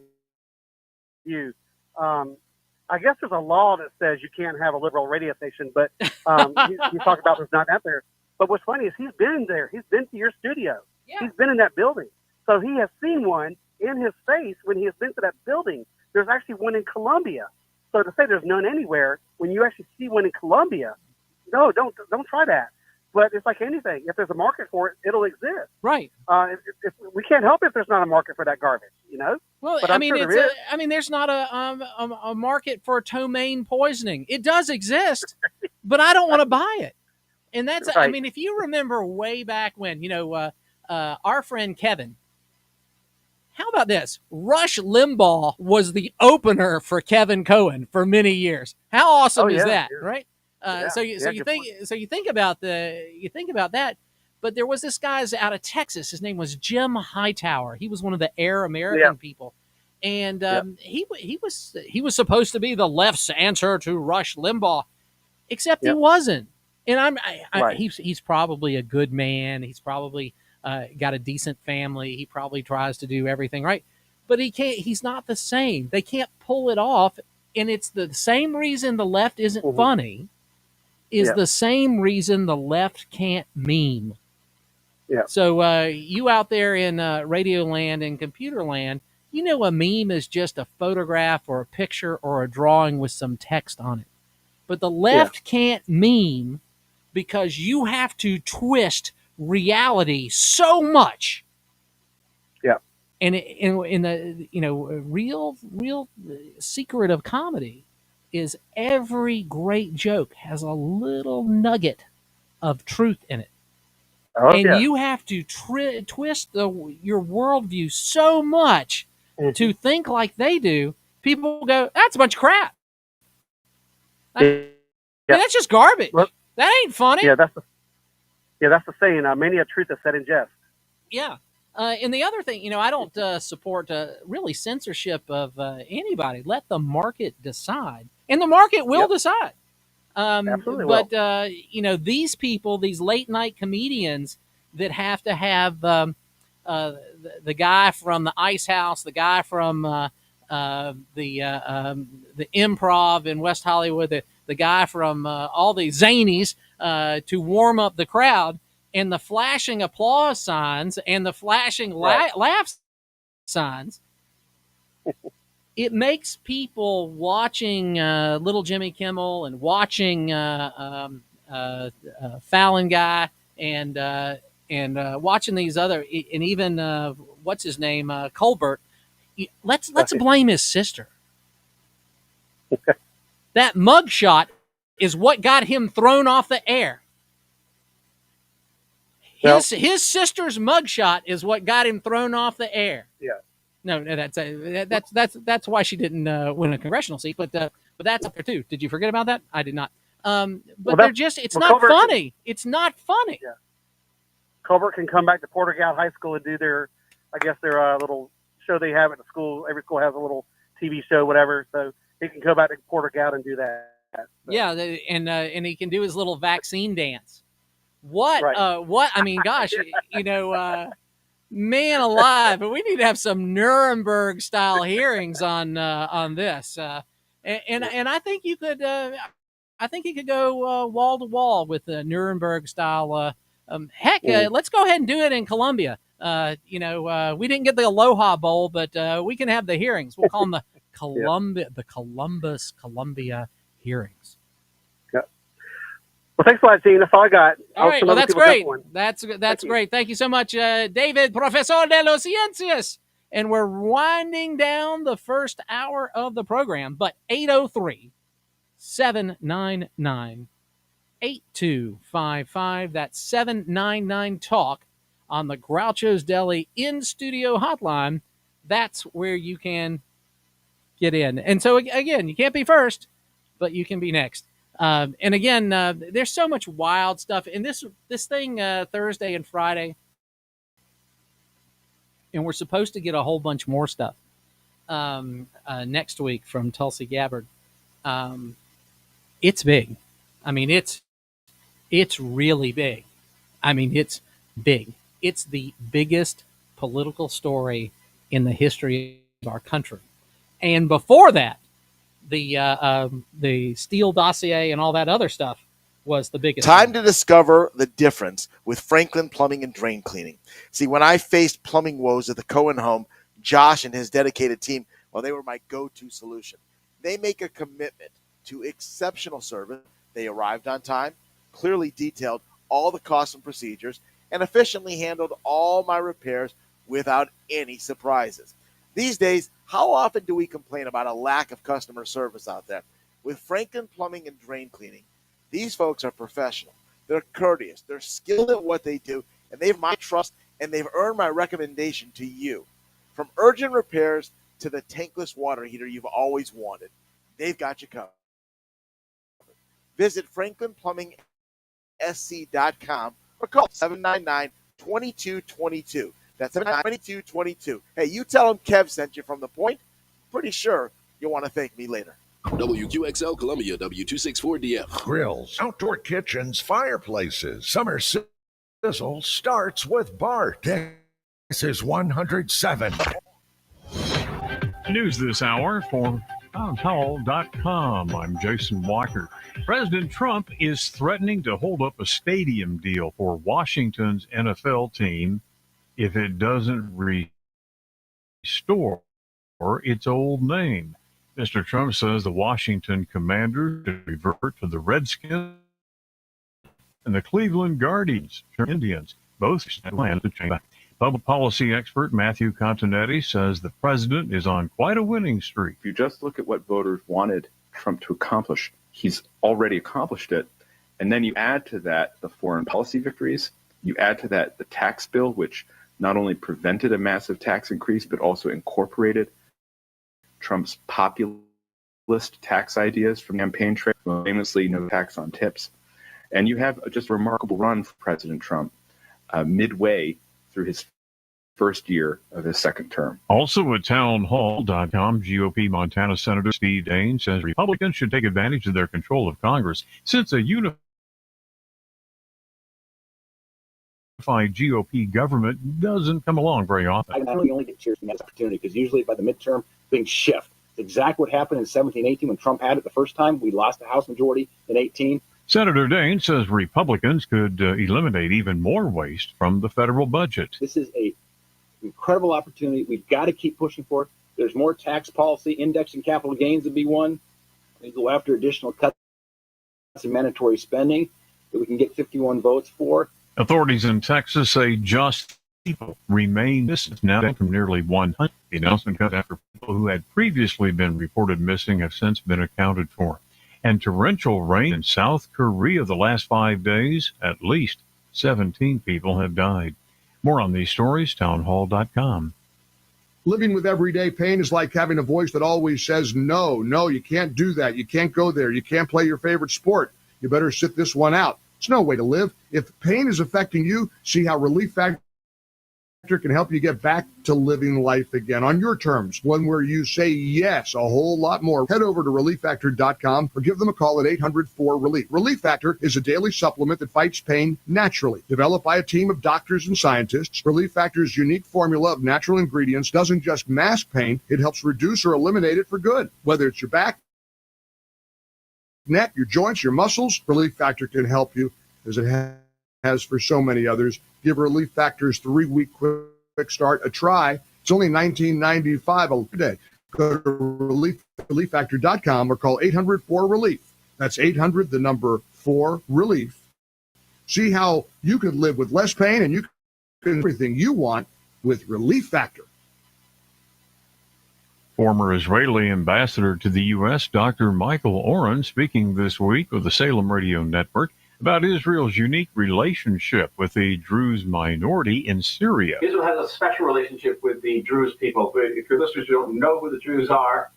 you. I guess there's a law that says you can't have a liberal radio station, but you talk about there's not out there. But what's funny is he's been there. He's been to your studio. Yeah. He's been in that building. So he has seen one in his face when he has been to that building. There's actually one in Columbia. So to say there's none anywhere, when you actually see one in Columbia, no, don't try that. But it's like anything. If there's a market for it, it'll exist. Right. If we can't help if there's not a market for that garbage, Well, but I mean, there's not a market for ptomaine poisoning. It does exist, but I don't want to buy it. And that's, right. I mean, if you remember way back when, our friend Kevin, how about this? Rush Limbaugh was the opener for Kevin Cohen for many years. How awesome is that, right? So you think about that, but there was this guy's out of Texas. His name was Jim Hightower. He was one of the Air American people, and he was supposed to be the left's answer to Rush Limbaugh, except he wasn't. And he's probably a good man. He's probably got a decent family. He probably tries to do everything right, but he can't. He's not the same. They can't pull it off, and it's the same reason the left isn't funny. Is the same reason the left can't meme. Yeah. So you out there in radio land and computer land, a meme is just a photograph or a picture or a drawing with some text on it. But the left can't meme because you have to twist reality so much. Yeah. And in the real secret of comedy is every great joke has a little nugget of truth in it. Oh, and you have to twist your worldview so much to think like they do. People go, that's a bunch of crap. That's just garbage. Well, that ain't funny. Yeah, that's the saying. Many a truth is said in jest. Yeah. And the other thing, I don't support really censorship of anybody. Let the market decide. And the market will decide. Absolutely but, these people, these late night comedians that have to have the guy from the Ice House, the guy from the Improv in West Hollywood, the guy from all the zanies to warm up the crowd, and the flashing applause signs and the flashing laugh signs. It makes people watching Little Jimmy Kimmel and watching Fallon Guy and watching these other, and even what's his name, Colbert. Let's blame his sister. That mugshot is what got him thrown off the air. His sister's mugshot is what got him thrown off the air. Yeah. No, that's why she didn't win a congressional seat. But that's up there too. Did you forget about that? I did not. But it's not funny. It's not funny. Yeah. Colbert can come back to Porter-Gaud High School and do their little show they have at the school. Every school has a little TV show, whatever. So he can go back to Porter-Gaud and do that. So. Yeah, and he can do his little vaccine dance. What? What? I mean, gosh, man alive! But we need to have some Nuremberg style hearings on this. And I think you could. I think you could go wall to wall with the Nuremberg style. Let's go ahead and do it in Columbia. We didn't get the Aloha Bowl, but we can have the hearings. We'll call them the Columbia hearings. Well, thanks a lot, Gene. That's all I got. All right. Well, that's great. That's great. Thank you so much, David, Profesor de los Ciencias. And we're winding down the first hour of the program, but 803-799-3585. 8255. That's 799 Talk on the Groucho's Deli in studio hotline. That's where you can get in. And so, again, you can't be first, but you can be next. And again, there's so much wild stuff. And this thing Thursday and Friday, and we're supposed to get a whole bunch more stuff next week from Tulsi Gabbard. It's big. I mean, it's really big. I mean, it's big. It's the biggest political story in the history of our country. And before that, the Steele dossier and all that other stuff was the biggest. Time to discover the difference with Franklin Plumbing and Drain Cleaning. See, when I faced plumbing woes at the Cohen home, Josh and his dedicated team, well, they were my go-to solution. They make a commitment to exceptional service. They arrived on time, clearly detailed all the costs and procedures, and efficiently handled all my repairs without any surprises. These days, how often do we complain about a lack of customer service out there? With Franklin Plumbing and Drain Cleaning, these folks are professional. They're courteous. They're skilled at what they do, and they have my trust, and they've earned my recommendation to you. From urgent repairs to the tankless water heater you've always wanted, they've got you covered. Visit franklinplumbing.sc.com or call 799-2222. That's 799-2222. Hey, you tell them Kev sent you from The Point. Pretty sure you'll want to thank me later. WQXL Columbia, W264DF. Grills, outdoor kitchens, fireplaces. Summer sizzle starts with Bart. This is 107. News this hour for townhall.com. I'm Jason Walker. President Trump is threatening to hold up a stadium deal for Washington's NFL team if it doesn't restore its old name. Mr. Trump says the Washington Commanders should revert to the Redskins and the Cleveland Guardians, Indians, both plan to change. Public policy expert Matthew Continetti says the president is on quite a winning streak. If you just look at what voters wanted Trump to accomplish, he's already accomplished it. And then you add to that the foreign policy victories. You add to that the tax bill, which not only prevented a massive tax increase, but also incorporated Trump's populist tax ideas from campaign trail, famously no tax on tips. And you have just a remarkable run for President Trump midway through his first year of his second term. Also at townhall.com, GOP Montana Senator Steve Daines says Republicans should take advantage of their control of Congress since a unified GOP government doesn't come along very often. I only get cheers from that opportunity because usually by the midterm, things shift. It's exactly what happened in 17-18 when Trump had it the first time. We lost the House majority in 18. Senator Daines says Republicans could eliminate even more waste from the federal budget. This is an incredible opportunity. We've got to keep pushing for it. There's more tax policy, indexing capital gains to be won. We go after additional cuts in mandatory spending that we can get 51 votes for. Authorities in Texas say just people remain missing, now down from nearly 100. The announcement comes after people who had previously been reported missing have since been accounted for. And torrential rain in South Korea the last 5 days, at least 17 people have died. More on these stories, townhall.com. Living with everyday pain is like having a voice that always says, no, you can't do that. You can't go there. You can't play your favorite sport. You better sit this one out. It's no way to live. If pain is affecting you, see how Relief Factor can help you get back to living life again on your terms, one where you say yes a whole lot more. Head over to ReliefFactor.com or give them a call at 800-4RELIEF. Relief Factor is a daily supplement that fights pain naturally. Developed by a team of doctors and scientists, Relief Factor's unique formula of natural ingredients doesn't just mask pain, it helps reduce or eliminate it for good. Whether it's your back, neck, your joints, your muscles, Relief Factor can help you as it has for so many others. Give Relief Factor's 3-week quick start a try. It's only $19.95 a day. Go to ReliefFactor.com or call 800-4RELIEF. That's 800, the number 4-RELIEF. See how you could live with less pain and you can everything you want with Relief Factor. Former Israeli ambassador to the U.S., Dr. Michael Oren, speaking this week with the Salem Radio Network, about Israel's unique relationship with the Druze minority in Syria. Israel has a special relationship with the Druze people. If your listeners don't know who the Druze are,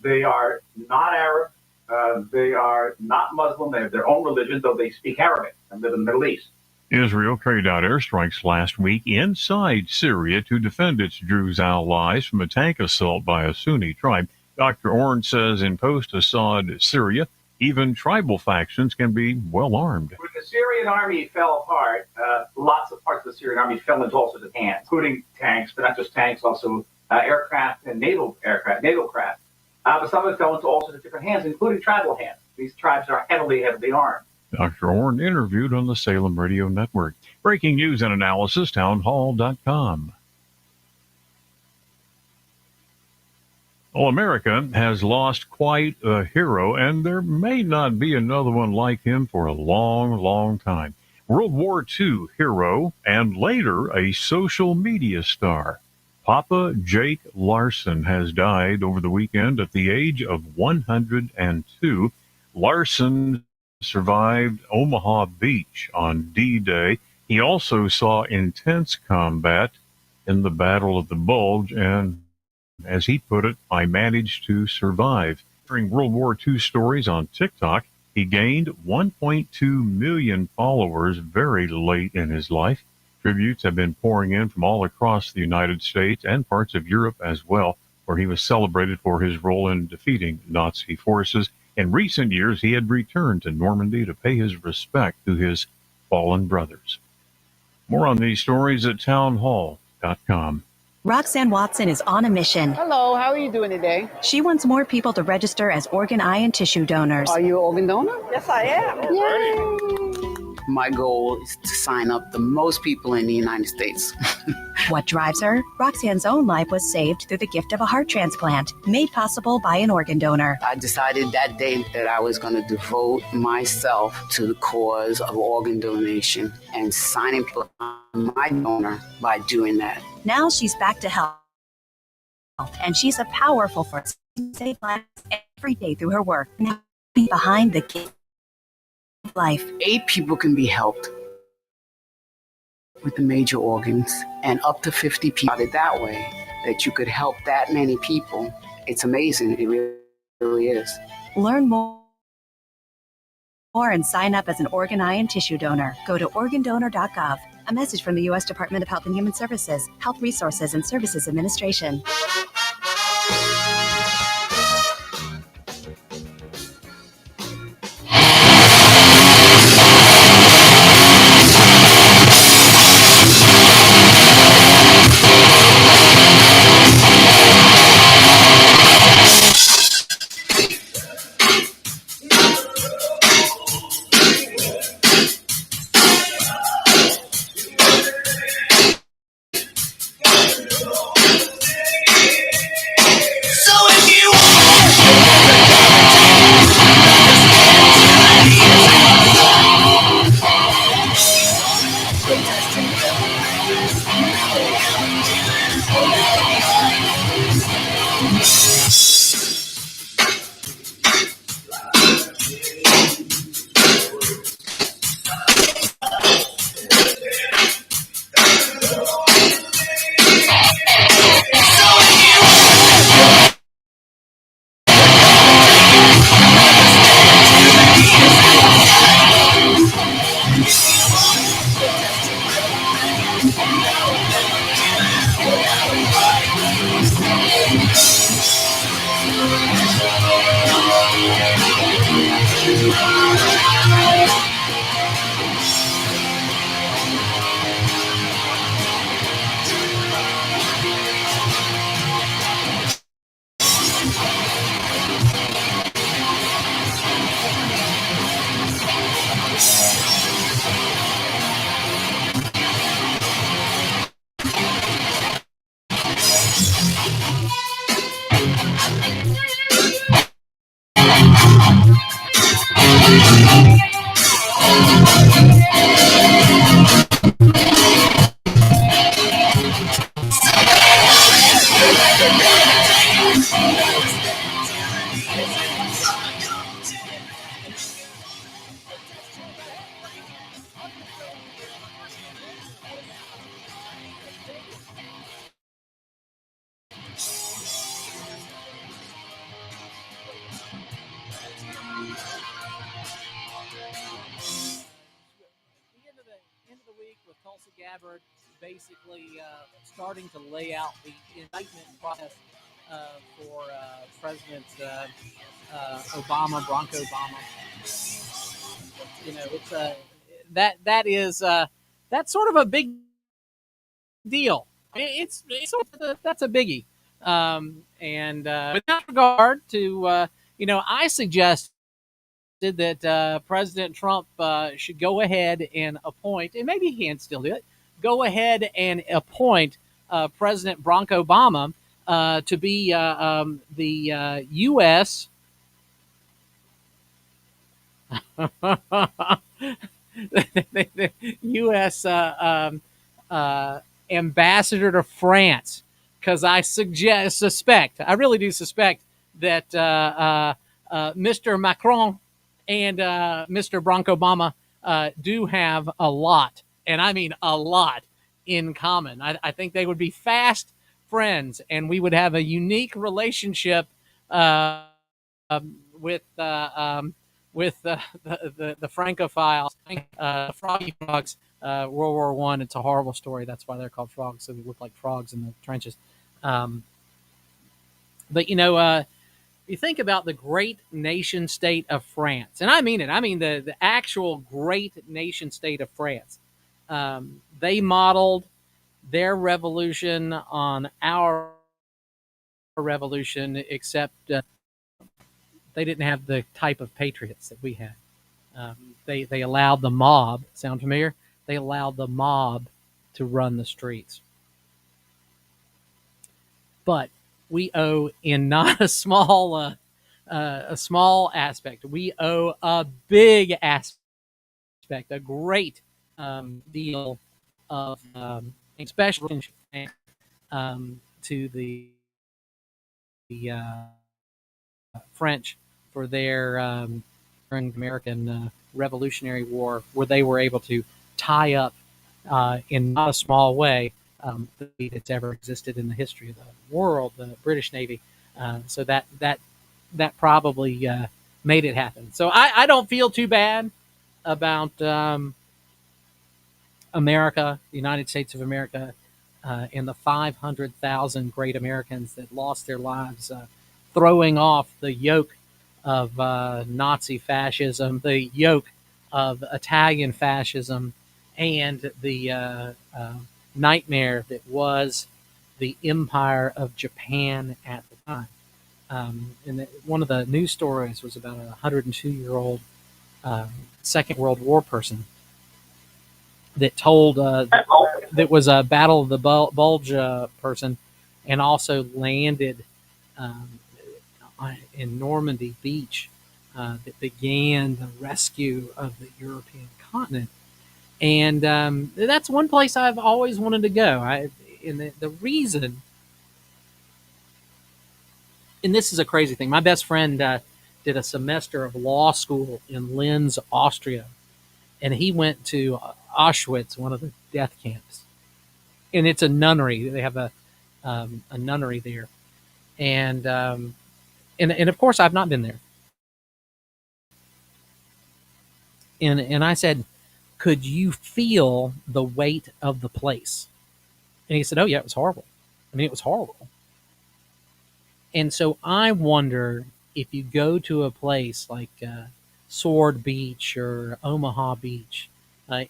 they are not Arab. They are not Muslim. They have their own religion, though they speak Arabic and live in the Middle East. Israel carried out airstrikes last week inside Syria to defend its Druze allies from a tank assault by a Sunni tribe. Dr. Orn says in post-Assad Syria, even tribal factions can be well armed. When the Syrian army fell apart, lots of parts of the Syrian army fell into all sorts of hands, including tanks, but not just tanks, also aircraft and naval craft. But some of it fell into all sorts of different hands, including tribal hands. These tribes are heavily armed. Dr. Orn interviewed on the Salem Radio Network. Breaking news and analysis, townhall.com. Well, America has lost quite a hero, and there may not be another one like him for a long, long time. World War II hero and later a social media star. Papa Jake Larson has died over the weekend at the age of 102. Larson survived Omaha Beach on D-Day. He also saw intense combat in the Battle of the Bulge, and as he put it, I managed to survive. During World War II stories on TikTok, he gained 1.2 million followers very late in his life. Tributes have been pouring in from all across the United States and parts of Europe as well, where he was celebrated for his role in defeating Nazi forces. In recent years, he had returned to Normandy to pay his respect to his fallen brothers. More on these stories at townhall.com. Roxanne Watson is on a mission. Hello, how are you doing today? She wants more people to register as organ, eye, and tissue donors. Are you an organ donor? Yes, I am. Yay! My goal is to sign up the most people in the United States. What drives her? Roxanne's own life was saved through the gift of a heart transplant, made possible by an organ donor. I decided that day that I was going to devote myself to the cause of organ donation and signing people on my donor by doing that. Now she's back to health, and she's a powerful force to save lives every day through her work. Now, behind the key of life. 8 people can be helped with the major organs, and up to 50 people that way, that you could help that many people. It's amazing. It really is. Learn more and sign up as an organ, eye, and tissue donor. Go to organdonor.gov. A message from the U.S. Department of Health and Human Services, Health Resources and Services Administration. Tulsi Gabbard basically starting to lay out the indictment process for President Obama, Barack Obama. It's that's sort of a big deal. That's a biggie. And with that regard to I suggested that President Trump should go ahead and appoint, and maybe he can still do it, go ahead and appoint President Barack Obama to be the U.S. the U.S. Ambassador to France, because I I really do suspect that Mr. Macron and Mr. Barack Obama do have a lot, and I mean a lot, in common. I think they would be fast friends, and we would have a unique relationship with the Francophiles, Froggy Frogs, World War One. It's a horrible story. That's why they're called frogs, so they look like frogs in the trenches. But you think about the great nation state of France, and I mean it. I mean the actual great nation state of France. They modeled their revolution on our revolution, except they didn't have the type of patriots that we had. They allowed the mob. Sound familiar? They allowed the mob to run the streets. But we owe, in not a small aspect, we owe a big aspect, a great deal of especially to the French for their American Revolutionary War, where they were able to tie up in not a small way the fleet that's ever existed in the history of the world, the British Navy. So that probably made it happen. So I don't feel too bad about America, the United States of America, and the 500,000 great Americans that lost their lives throwing off the yoke of Nazi fascism, the yoke of Italian fascism, and the nightmare that was the empire of Japan at the time. And one of the news stories was about a 102-year-old Second World War person that told that was a Battle of the Bulge person, and also landed in Normandy Beach that began the rescue of the European continent. And that's one place I've always wanted to go. And the reason, and this is a crazy thing, my best friend did a semester of law school in Linz, Austria, and he went to Auschwitz, one of the death camps. And it's a nunnery. They have a nunnery there. And of course, I've not been there. And I said, could you feel the weight of the place? And he said, oh, yeah, it was horrible. I mean, it was horrible. And so I wonder if you go to a place like Sword Beach or Omaha Beach,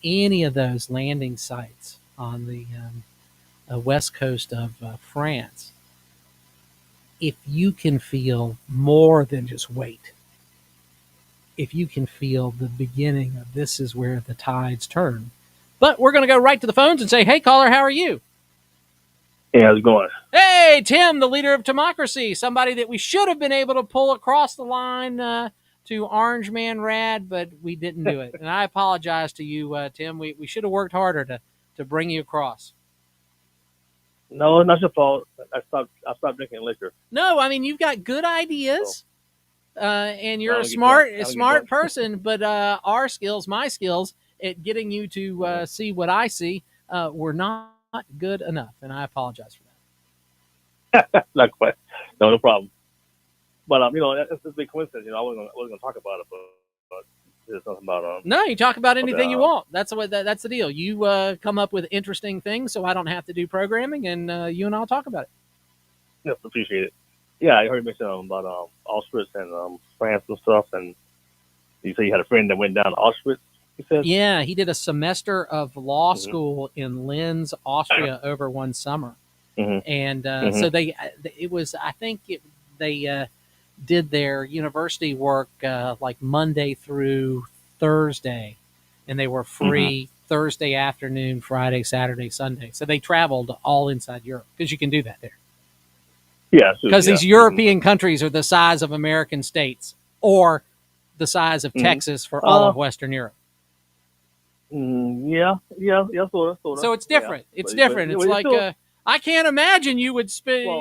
any of those landing sites on the west coast of France, if you can feel more than just weight, if you can feel the beginning of this is where the tides turn. But we're going to go right to the phones and say, hey, caller, how are you? Hey, how's it going? Hey, Tim, the leader of Democracy, somebody that we should have been able to pull across the line to Orange Man Rad, but we didn't do it. And I apologize to you, Tim. We should have worked harder to bring you across. No, it's not your fault. I stopped drinking liquor. No, I mean, you've got good ideas. And you're a smart person, but our skills, my skills at getting you to see what I see, were not good enough, and I apologize for that. Not quite. No problem. But that's a big coincidence. I wasn't going to talk about it, but There's something about No, you talk about anything you okay, want. That's that's the deal. You come up with interesting things, so I don't have to do programming, and you and I'll talk about it. yes, appreciate it. Yeah, I heard you mention about Auschwitz and France and stuff, and you say you had a friend that went down to Auschwitz. You said, Yeah, he did a semester of law school in Linz, Austria, over one summer, and so it was. I think they did their university work like Monday through Thursday, and they were free Thursday afternoon, Friday, Saturday, Sunday. So they traveled all inside Europe because you can do that there. Yeah, because these European countries are the size of American states or the size of Texas for all of Western Europe. Yeah, sort of. So it's different. Yeah. It's different. It's like I can't imagine you would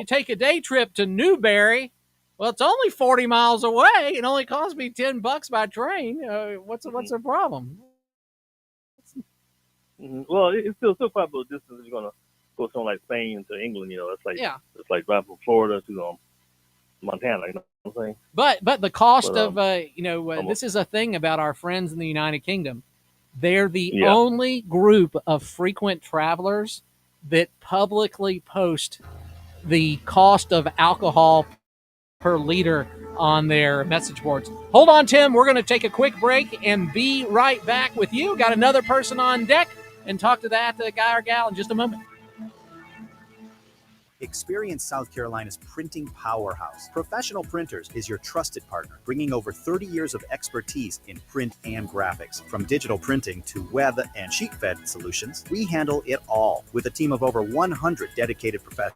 take a day trip to Newberry. Well, it's only 40 miles away. It only cost me $10 by train. What's the problem? Well, it's still quite a bit of distance. You're gonna go somewhere like Spain to England. It's like it's like driving from Florida to Montana. You know what I'm saying? But the cost of this is a thing about our friends in the United Kingdom. They're the only group of frequent travelers that publicly post the cost of alcohol per liter on their message boards. Hold on, Tim. We're going to take a quick break and be right back with you. Got another person on deck and talk to that guy or gal in just a moment. Experience South Carolina's printing powerhouse. Professional Printers is your trusted partner, bringing over 30 years of expertise in print and graphics. From digital printing to web and sheet-fed solutions, we handle it all with a team of over 100 dedicated professionals.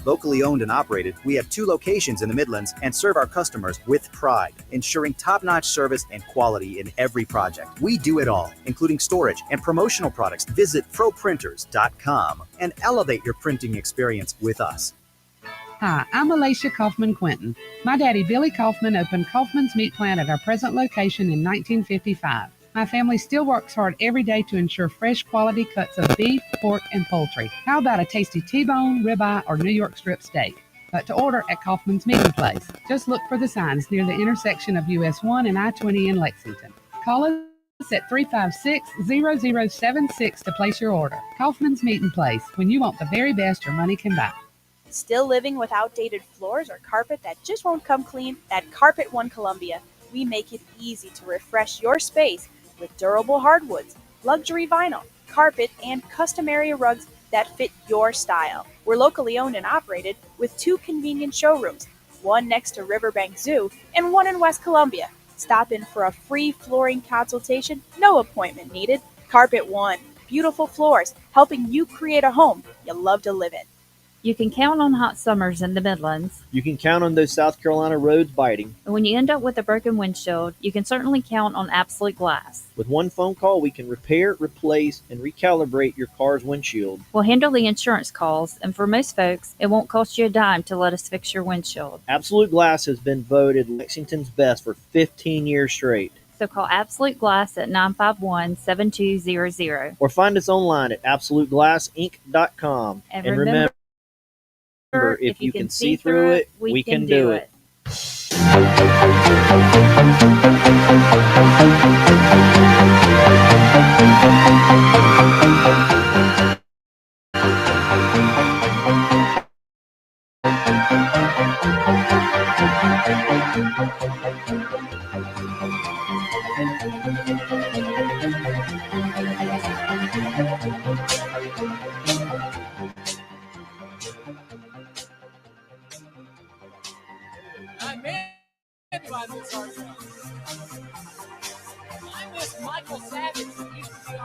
Locally owned and operated, we have 2 locations in the Midlands and serve our customers with pride, ensuring top-notch service and quality in every project. We do it all, including storage and promotional products. Visit proprinters.com and elevate your printing experience with us. Hi, I'm Alicia Kaufman Quinton. My daddy, Billy Kaufman, opened Kaufman's Meat Plant at our present location in 1955. My family still works hard every day to ensure fresh quality cuts of beef, pork, and poultry. How about a tasty T-bone, ribeye, or New York strip steak? But to order at Kaufman's Meeting Place, just look for the signs near the intersection of US 1 and I-20 in Lexington. Call us at 356-0076 to place your order. Kaufman's Meeting Place, when you want the very best your money can buy. Still living with outdated floors or carpet that just won't come clean? At Carpet One Columbia, we make it easy to refresh your space with durable hardwoods, luxury vinyl, carpet, and custom area rugs that fit your style. We're locally owned and operated with 2 convenient showrooms, one next to Riverbank Zoo and one in West Columbia. Stop in for a free flooring consultation, no appointment needed. Carpet One, beautiful floors, helping you create a home you'll love to live in. You can count on hot summers in the Midlands. You can count on those South Carolina roads biting. And when you end up with a broken windshield, you can certainly count on Absolute Glass. With one phone call, we can repair, replace, and recalibrate your car's windshield. We'll handle the insurance calls, and for most folks, it won't cost you a dime to let us fix your windshield. Absolute Glass has been voted Lexington's best for 15 years straight. So call Absolute Glass at 951-7200. Or find us online at absoluteglassinc.com. And remember, if you can see through it, we can do it. I miss Michael Savage. Who used to be on.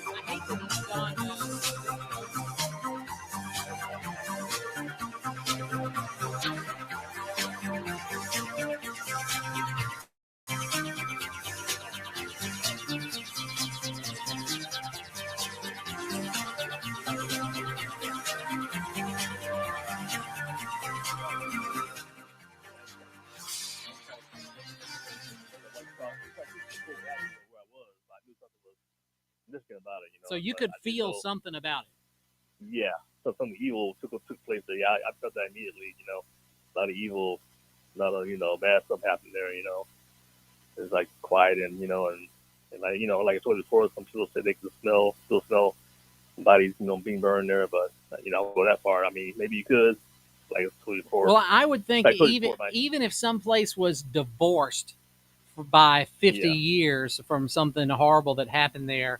I hate that he's gone. About it, So you could feel something about it. Yeah, so something evil took place there. Yeah, I felt that immediately. A lot of evil, a lot of bad stuff happened there. is like quiet and and like like I told you before, some people said they can still smell bodies being burned there, but I won't go that far. I mean, maybe you could, like I told you before. Well, I would think Like I told you before, even if some place was divorced by 50 Yeah. years from something horrible that happened there,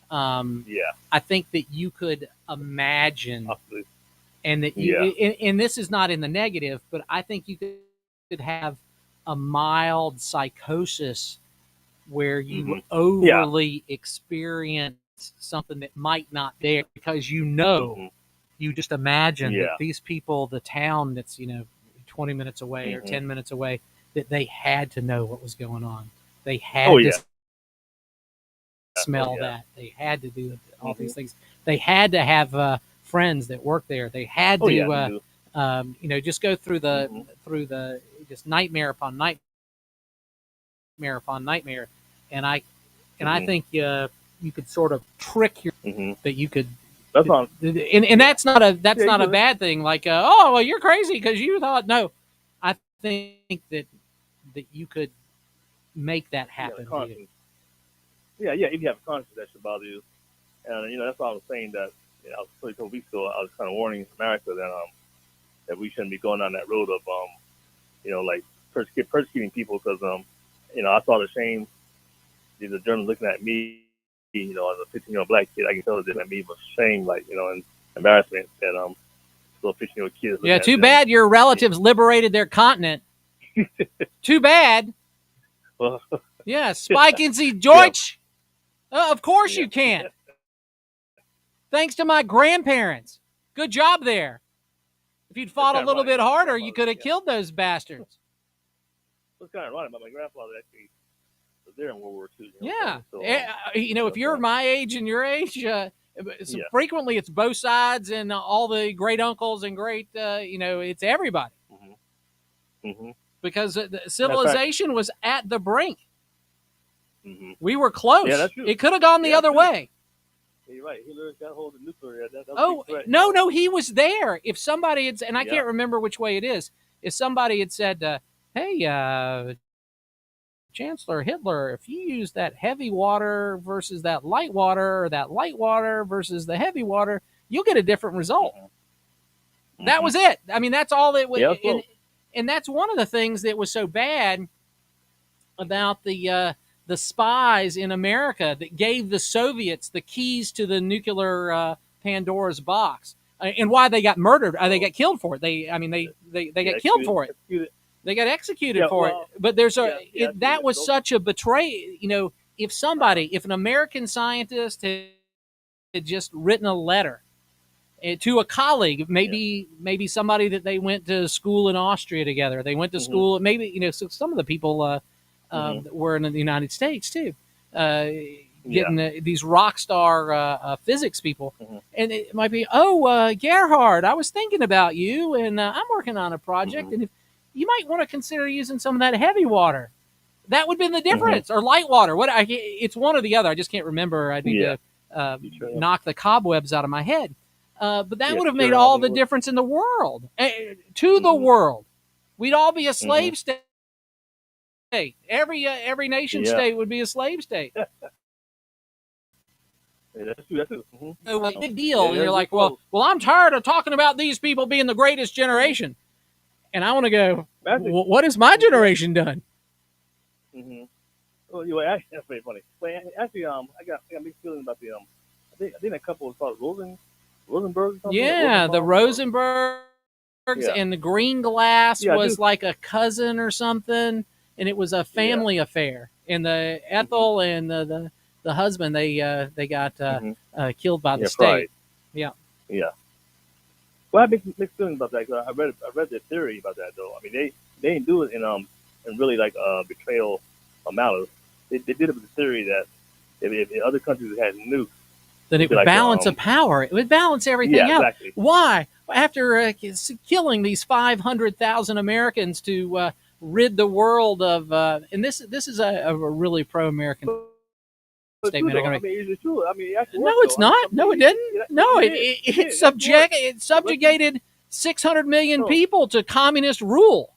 I think that you could imagine, Absolutely. and that you, and this is not in the negative, but I think you could have a mild psychosis where you overly experience something that might not there because you just imagine that these people, the town that's 20 minutes away or 10 minutes away, that they had to know what was going on. They had to smell that. They had to do all these things. They had to have friends that worked there. They had to just go through the just nightmare upon nightmare upon nightmare. And I think you could sort of trick your that you could. That's on. And that's not a bad thing. Like, oh, well, you're crazy because you thought. No, I think that you could make that happen to you. Yeah, if you have a conscience that should bother you, and that's why I was saying that. I was a couple weeks ago. I was kind of warning America that we shouldn't be going down that road of like persecuting people because I saw the shame. The journalists looking at me, as a 15-year-old black kid, I can tell that me was shame, and embarrassment that little 15-year-old kids. Yeah, too bad your relatives liberated their continent. Too bad. Well, yeah, Spiken Sie Deutsch. Of course you can't. Thanks to my grandparents. Good job there. If you'd fought a little bit harder, you could have killed those bastards. It's kind of ironic, but my grandfather actually was there in World War II. Yeah. So, if you're my age and your age, frequently it's both sides and all the great uncles and great, it's everybody. Because civilization was at the brink. We were close. Yeah, that's true. It could have gone the other way. You're right. Hitler got hold of the nuclear. No, he was there. If somebody had, and I can't remember which way it is, if somebody had said, hey, Chancellor Hitler, if you use that heavy water versus that light water, or that light water versus the heavy water, you'll get a different result. That was it. I mean, that's all it was. Yeah, and that's one of the things that was so bad about the spies in America that gave the Soviets the keys to the nuclear Pandora's box, and why they got murdered. They got killed for it. They got killed for it. They got executed for it. But there's that was such a betray. If an American scientist had just written a letter to a colleague, maybe somebody that they went to school in Austria together, they went to school, maybe so some of the people were in the United States too, getting these rock star physics people, and it might be, Gerhard, I was thinking about you, and I'm working on a project, and if you might want to consider using some of that heavy water. That would have been the difference, or light water. It's one or the other. I just can't remember. I need to knock the cobwebs out of my head. But that would have made all the difference in the world. To the world, we'd all be a slave state. Every nation state would be a slave state. That's true. Big deal. And you're like, well, I'm tired of talking about these people being the greatest generation. And I want to go, what has my generation done? Well, actually, that's very funny. But actually, I got mixed feelings about the I think a couple was called Rosenberg. Yeah, the Rosenbergs and the green glass was like a cousin or something, and it was a family affair. And the Ethel and the husband, they got killed by the state. Yeah. Well, I have mixed feelings about that. Cause I read the theory about that though. I mean, they didn't do it in really like betrayal or malice. They did it with the theory that if other countries had nukes, that it would balance a power. It would balance everything out. Exactly. Why? After killing these 500,000 Americans to rid the world of, and this is a really pro-American statement. It's true. I mean, no, it's not. No, it didn't. No, it subjugated 600 million people to communist rule.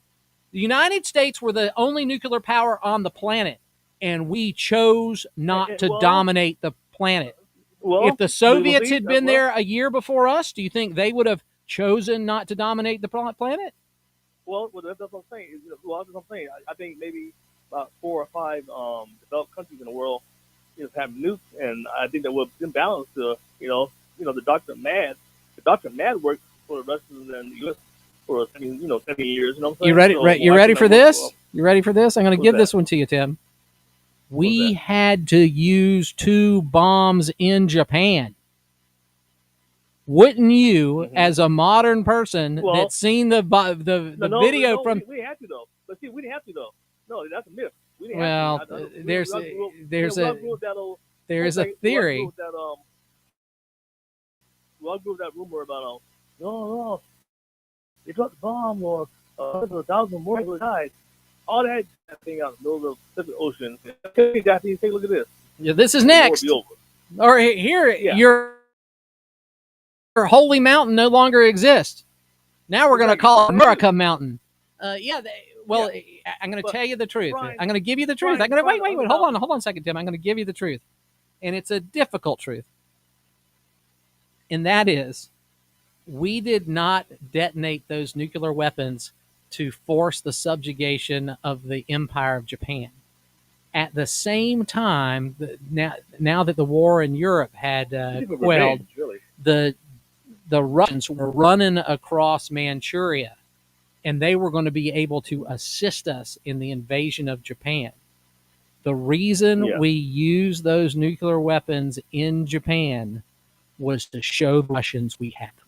The United States were the only nuclear power on the planet. and we chose not to well, dominate the planet. Well, if the Soviets had been there a year before us, do you think they would have chosen not to dominate the planet? Well, that's what I'm saying. Well, that's what I'm saying. I think maybe about 4 or 5 developed countries in the world have nukes, and I think that will imbalance the the doctrine mad. The doctrine mad worked for the Russians and the U.S. for 70 years. You know what I'm saying? You ready? So, You ready for this? You ready for this? I'm going to give this one to you, Tim. We had to use 2 bombs in Japan. Wouldn't you, as a modern person that's seen the video from? We had to though. But see, we didn't have to though. No, that's a myth. We didn't well, have to. there's a theory. We all grew up that rumor about no, they dropped the bomb or 1,000 more people died. All that thing out in the middle of the Pacific Ocean. Take a look at this. Yeah, this is next. Or here, your holy mountain no longer exists. Now we're going to call it America Mountain. I'm going to tell you the truth. I'm going to give you the truth. I'm going to wait. Hold on a second, Tim. I'm going to give you the truth, and it's a difficult truth, and that is, we did not detonate those nuclear weapons to force the subjugation of the Empire of Japan. At the same time, now that the war in Europe had quelled, the Russians were running across Manchuria, and they were going to be able to assist us in the invasion of Japan. The reason we used those nuclear weapons in Japan was to show the Russians we had them.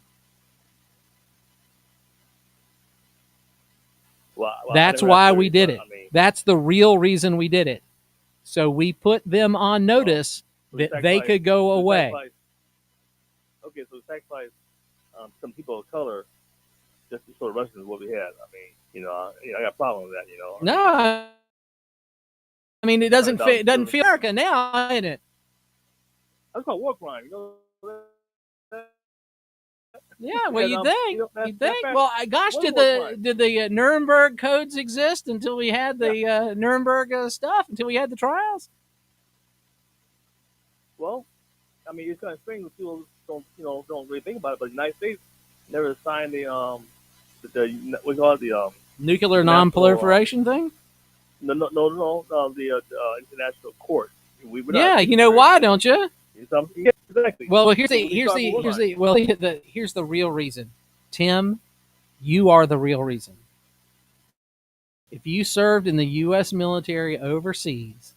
That's why we did it. That's the real reason we did it. So we put them on notice that they could go away. Okay, so sacrifice some people of color just to show the Russians what we had. I mean, I got a problem with that. No, I mean it doesn't fit. It doesn't feel America now, isn't it? That's called war crime. Yeah, well, you think? Well, gosh, did the Nuremberg codes exist until we had the Nuremberg stuff? Until we had the trials? Well, I mean, it's kind of strange when people don't really think about it. But the United States never signed the nuclear non-proliferation thing. No, the international court. Yeah, you know why, don't you? Yeah, exactly. Well, here's the real reason. Tim, you are the real reason. If you served in the U.S. military overseas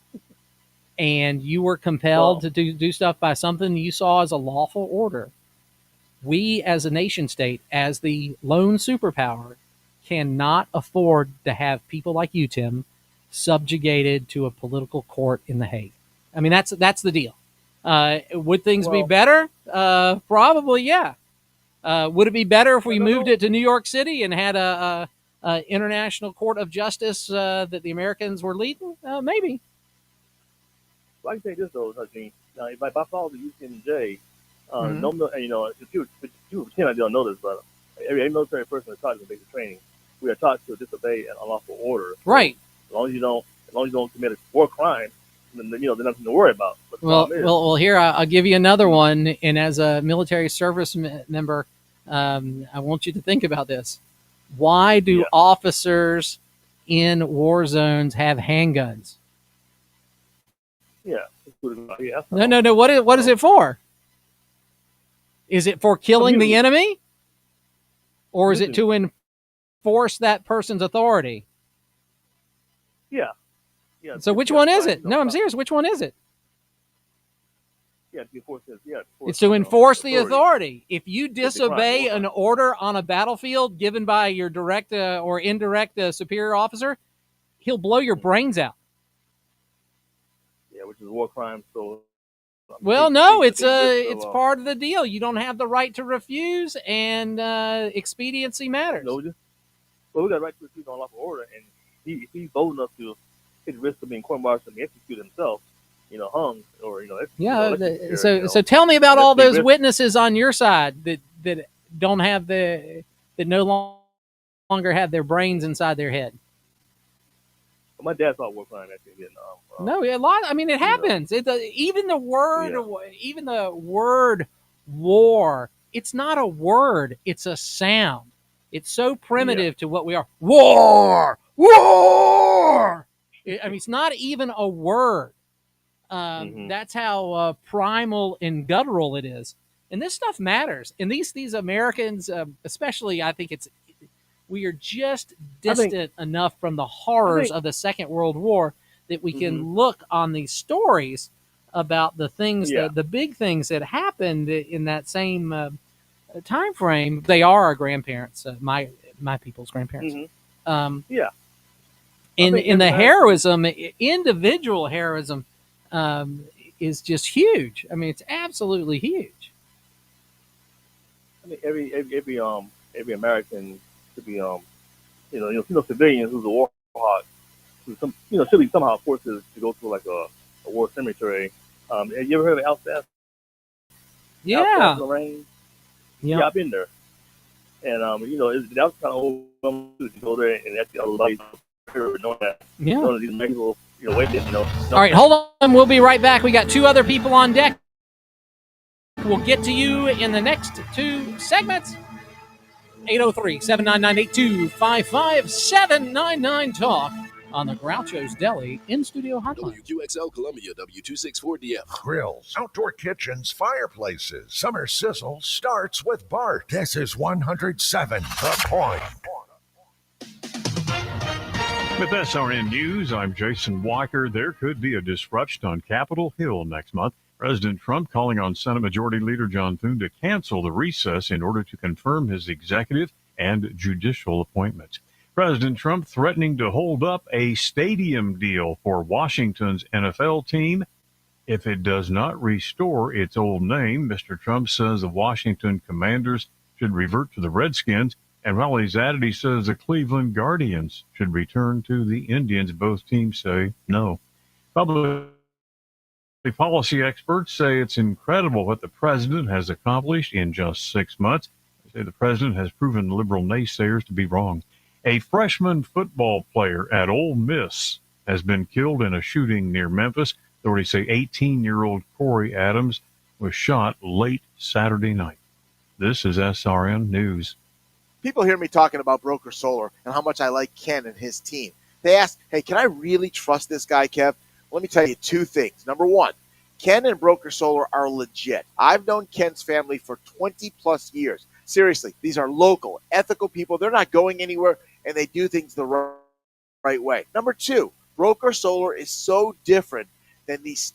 and you were compelled to do stuff by something you saw as a lawful order, we as a nation state, as the lone superpower, cannot afford to have people like you, Tim, subjugated to a political court in The Hague. I mean, that's the deal. Would things be better? Probably, yeah. Would it be better if we moved it to New York City and had a international court of justice that the Americans were leading? Maybe. Well, I can say this though, Hutchins. Now, if I follow the UCMJ, if you pretend I don't know this, but every military person is taught in basic training, we are taught to disobey an unlawful order. Right. As long as you don't commit a war crime, then there's nothing to worry about. But well, here I'll give you another one. And as a military service member, I want you to think about this. Why do officers in war zones have handguns? Yeah. No. What is it for? Is it for killing the enemy, or is it to enforce that person's authority? Yeah. So which one is it? No, I'm serious. Which one is it? Yeah, it's to enforce the authority. If you disobey an order on a battlefield given by your direct or indirect superior officer, he'll blow your brains out. Yeah, which is a war crime. So, well, no, it's part of the deal. You don't have the right to refuse, and expediency matters. No, we got a right to refuse on lawful order, and he's bold enough to take the risk of being court-martialed and execute himself, hung or So tell me about all those witnesses on your side that don't have that no longer have their brains inside their head. My dad saw war crime actually in Vietnam. No, a lot. I mean, it happens. Even the word war. It's not a word. It's a sound. It's so primitive to what we are. War. I mean, it's not even a word. That's how primal and guttural it is. And this stuff matters. And these Americans, especially, I think we are just distant enough from the horrors of the Second World War that we can look on these stories about the things, the big things that happened in that same time frame. They are our grandparents, my people's grandparents. In the heroism, individual heroism is just huge. I mean, it's absolutely huge. I mean, every American should be civilians who's a war hawk, who should be somehow forced to go to like a war cemetery. Have you ever heard of Alsace? Yeah. Alsace, Lorraine. Yeah, I've been there, and that was kind of overwhelming to go there and actually everybody knowing that. Yeah. Knowing these people, waiting. All right, hold on. We'll be right back. We got two other people on deck. We'll get to you in the next two segments. 803-799-8255, 799-TALK on the Groucho's Deli in-studio hotline. WQXL Columbia, W264DF. Grills, outdoor kitchens, fireplaces. Summer sizzle starts with Bart. This is 107 The Point. With SRN News, I'm Jason Walker. There could be a disruption on Capitol Hill next month. President Trump calling on Senate Majority Leader John Thune to cancel the recess in order to confirm his executive and judicial appointments. President Trump threatening to hold up a stadium deal for Washington's NFL team if it does not restore its old name. Mr. Trump says the Washington Commanders should revert to the Redskins. And while he's at it, he says the Cleveland Guardians should return to the Indians. Both teams say no. Public policy experts say it's incredible what the president has accomplished in just 6 months. They say the president has proven liberal naysayers to be wrong. A freshman football player at Ole Miss has been killed in a shooting near Memphis. Authorities say 18-year-old Corey Adams was shot late Saturday night. This is SRN News. People hear me talking about Broker Solar and how much I like Ken and his team. They ask, hey, can I really trust this guy, Kev? Let me tell you two things. Number one, Ken and Broker Solar are legit. I've known Ken's family for 20 plus years. Seriously, these are local, ethical people. They're not going anywhere, and they do things the right way. Number two, Broker Solar is so different than these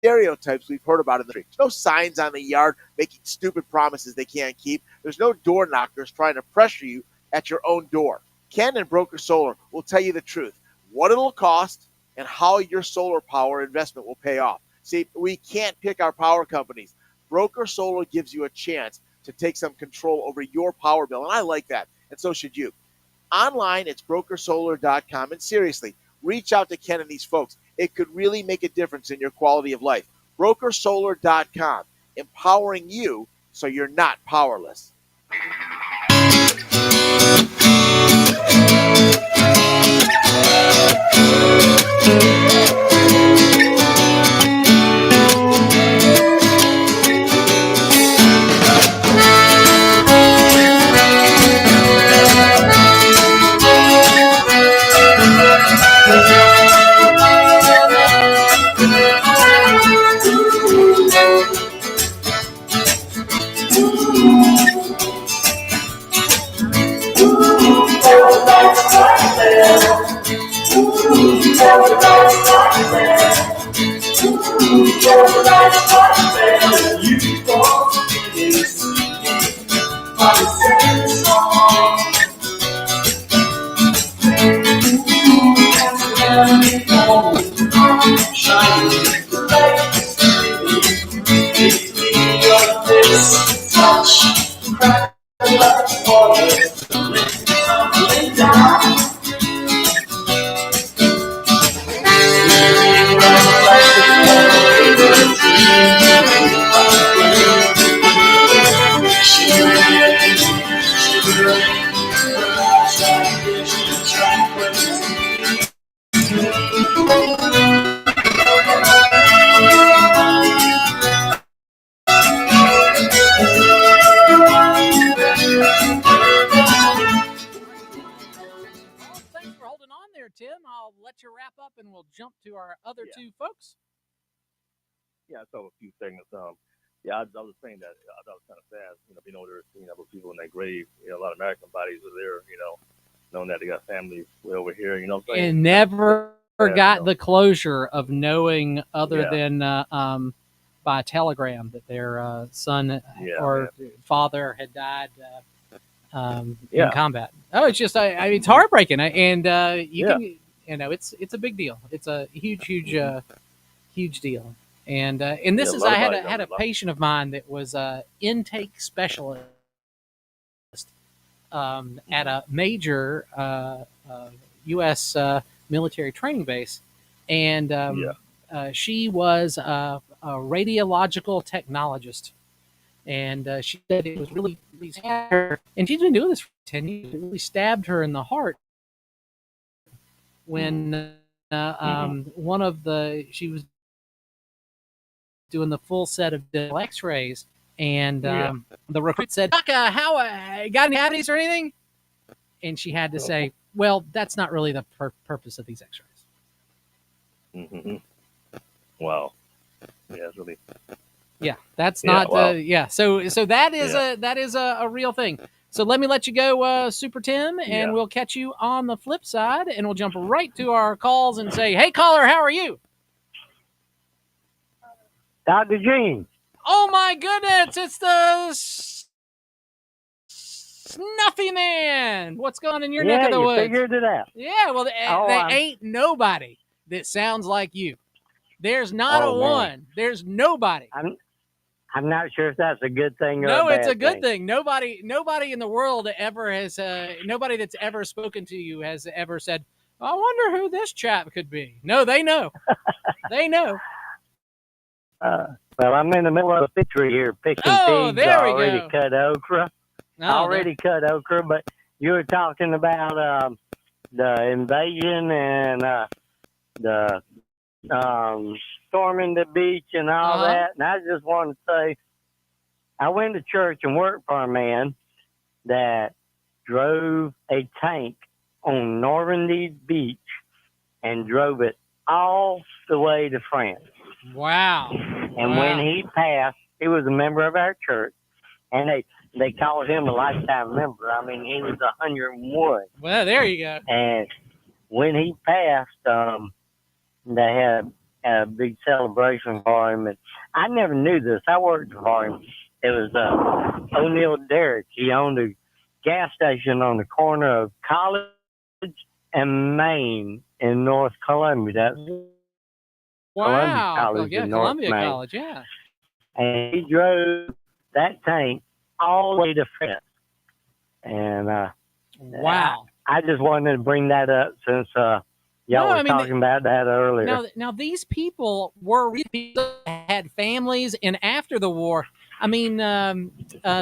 stereotypes we've heard about in the street. There's no signs on the yard making stupid promises they can't keep. There's no door knockers trying to pressure you at your own door. Ken and Broker Solar will tell you the truth, what it'll cost, and how your solar power investment will pay off. See, we can't pick our power companies. Broker Solar gives you a chance to take some control over your power bill, and I like that, and so should you. Online, it's brokersolar.com, and seriously, reach out to Ken and these folks. It could really make a difference in your quality of life. Brokersolar.com, empowering you so you're not powerless. let you wrap up, and we'll jump to our other two folks. Yeah, so a few things. Yeah, I was saying that I thought it was kind of sad, being over there, seeing those people in that grave. A lot of American bodies were there, knowing that they got families way over here, what I'm saying? And never got the closure of knowing other than by telegram that their son or father had died in combat. Oh, it's just, I mean, it's heartbreaking. And you can, it's a big deal. It's a huge deal. And this is, I had a patient of mine that was a intake specialist at a major U.S. Military training base, and she was a radiological technologist, and she said it was really stabbed her, and she's been doing this for 10 years. It really stabbed her in the heart when one of she was doing the full set of X-rays, and the recruit said, "Doc, how got any cavities or anything?" And she had to say, "Well, that's not really the purpose of these X-rays." Mm-hmm. Wow. Yeah, it's really. Yeah, that's not. Wow. So that is a real thing. So let me let you go, Super Tim, and we'll catch you on the flip side, and we'll jump right to our calls and say, "Hey, caller, how are you?" Dr. Gene. Oh my goodness, it's the Snuffy Man. What's going on in your neck of the woods? Yeah, you figured it out. Yeah, well, there ain't nobody that sounds like you. There's not a one. There's nobody. I'm not sure if that's a good thing or no, a bad it's a good thing. Nobody in the world ever has. Nobody that's ever spoken to you has ever said, "I wonder who this chap could be." No, they know. They know. Well, I'm in the middle of a picture here picking pigs. There we already go. cut okra. Cut okra, but you were talking about the invasion and the storming the beach and all that. And I just want to say, I went to church and worked for a man that drove a tank on Normandy Beach and drove it all the way to France. Wow. And when he passed, he was a member of our church, and they called him a lifetime member. I mean, he was 101. Well, there you go. And when he passed, they had a big celebration for him. And I never knew this. I worked for him. It was O'Neill Derrick. He owned a gas station on the corner of College and Main in North Columbia. That's Wow. College in North Columbia Main. College, yeah. And he drove that tank all the way to France. And wow. I just wanted to bring that up since y'all were talking about that earlier. Now these people were really people that had families, and after the war, I mean,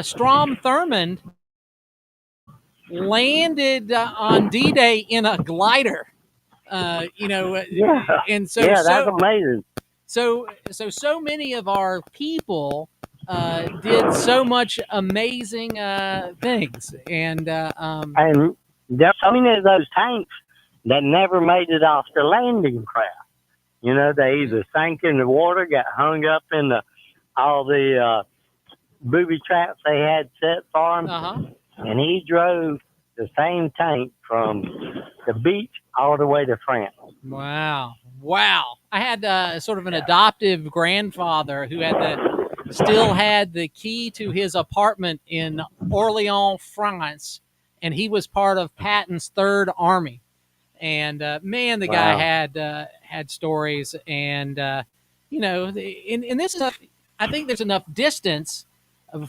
Strom Thurmond landed on D-Day in a glider. And so that's amazing. So many of our people did so much amazing things, and there's so many of those tanks that never made it off the landing craft. They either sank in the water, got hung up in all the booby traps they had set for them, and he drove the same tank from the beach all the way to France. Wow. I had sort of an adoptive grandfather who still had the key to his apartment in Orléans, France, and he was part of Patton's Third Army. And man, the guy had stories, and and this is I think there's enough distance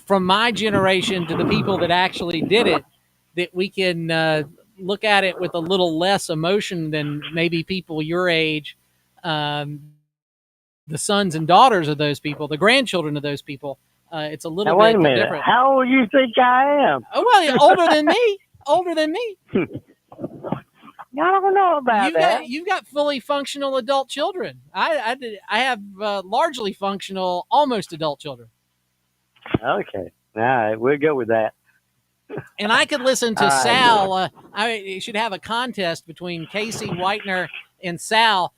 from my generation to the people that actually did it that we can look at it with a little less emotion than maybe people your age, the sons and daughters of those people, the grandchildren of those people. It's a little now, wait bit a minute. different. How old do you think I am? Oh, well, older than me. Older than me. I don't know about that. You've got fully functional adult children. I have largely functional, almost adult children. Okay. All right. We'll go with that. And I could listen to Sal. I should have a contest between Casey Whitener and Sal,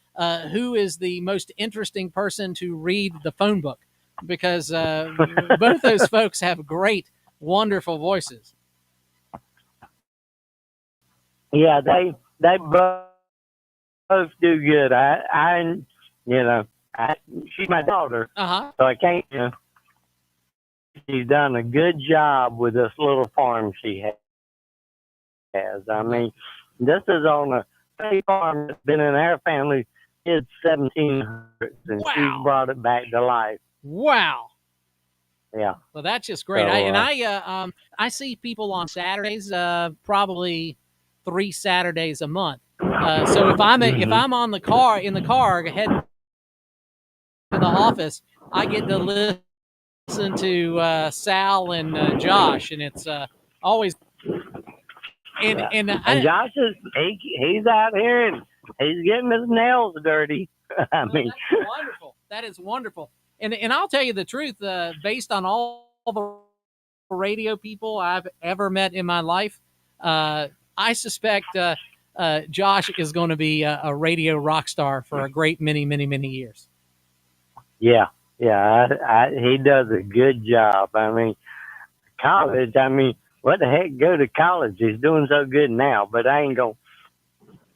who is the most interesting person to read the phone book, because both those folks have great, wonderful voices. Yeah, they both do good. She's my daughter, so I can't. She's done a good job with this little farm she has. I mean, this is on a big farm that's been in our family since 1700s, and she's brought it back to life. Wow. Yeah. Well, that's just great. So, I see people on Saturdays, probably 3 Saturdays a month. So if I'm in the car heading to the office, I get to listen to Sal and Josh, and it's always. And Josh he's out here and he's getting his nails dirty. I mean, that's wonderful. That is wonderful. And I'll tell you the truth, based on all the radio people I've ever met in my life, I suspect Josh is going to be a radio rock star for a great many, many, many years. Yeah, he does a good job. I mean, college, what the heck, go to college? He's doing so good now, but I ain't going to.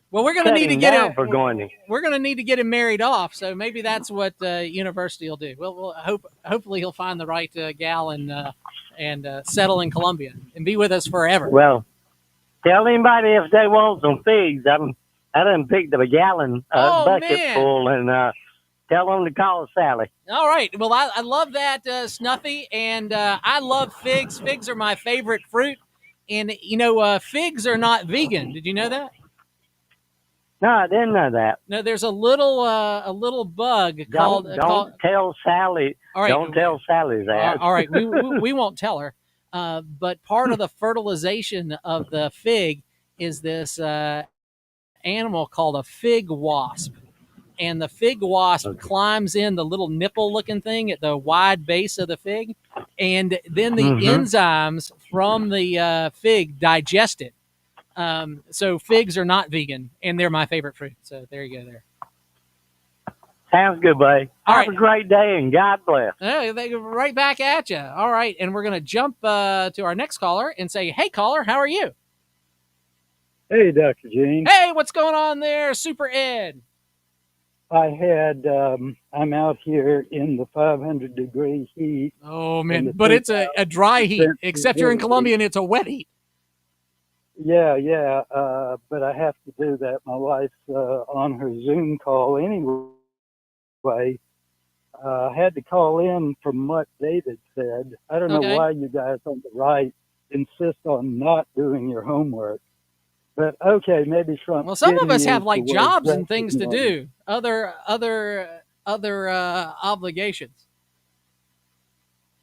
Well, we're going to need to get him. Going we're going to need to get him married off, so maybe that's what university will do. We'll hopefully he'll find the right gal and settle in Columbia and be with us forever. Well, tell anybody if they want some figs. I done picked up a gallon bucket full, and tell them to call Sally. All right. Well, I love that, Snuffy, and I love figs. Figs are my favorite fruit, and figs are not vegan. Did you know that? No, I didn't know that. No, there's a little bug called. Don't tell Sally. All right. Don't tell Sally that. All right, we won't tell her. But part of the fertilization of the fig is this animal called a fig wasp, and the fig wasp climbs in the little nipple-looking thing at the wide base of the fig, and then the enzymes from the fig digest it. So figs are not vegan, and they're my favorite fruit. So there you go there. Sounds good, buddy. Have a great day, and God bless. They go right back at you. All right, and we're going to jump to our next caller and say, hey, caller, how are you? Hey, Dr. Gene. Hey, what's going on there, Super Ed? I'm out here in the 500-degree heat. Oh, man, but it's a dry heat, except you're in Columbia, and it's a wet heat. Yeah, but I have to do that. My wife's on her Zoom call anyway. I had to call in from what David said. I don't know why you guys on the right insist on not doing your homework. But okay, maybe Trump. Well, some of us have like jobs and things to do, other obligations.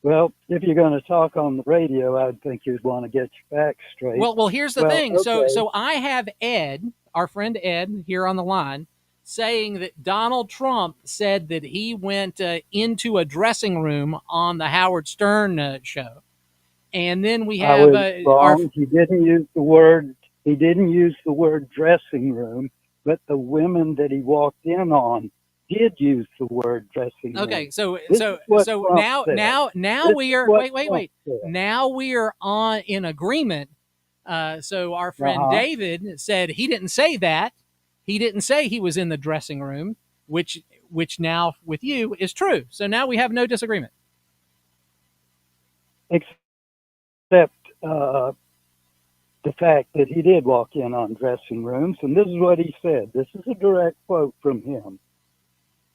Well, if you're going to talk on the radio, I think you'd want to get your facts straight. Well, here's the thing. Okay. So I have Ed, our friend Ed, here on the line, saying that Donald Trump said that he went into a dressing room on the Howard Stern show, and then we have He didn't use the word. He didn't use the word dressing room, but the women that he walked in on did use the word dressing room. Okay, so now we are wait. Now we are on in agreement. So our friend David said he didn't say that. He didn't say he was in the dressing room, which now with you is true. So now we have no disagreement. Except the fact that he did walk in on dressing rooms, and this is what he said. This is a direct quote from him.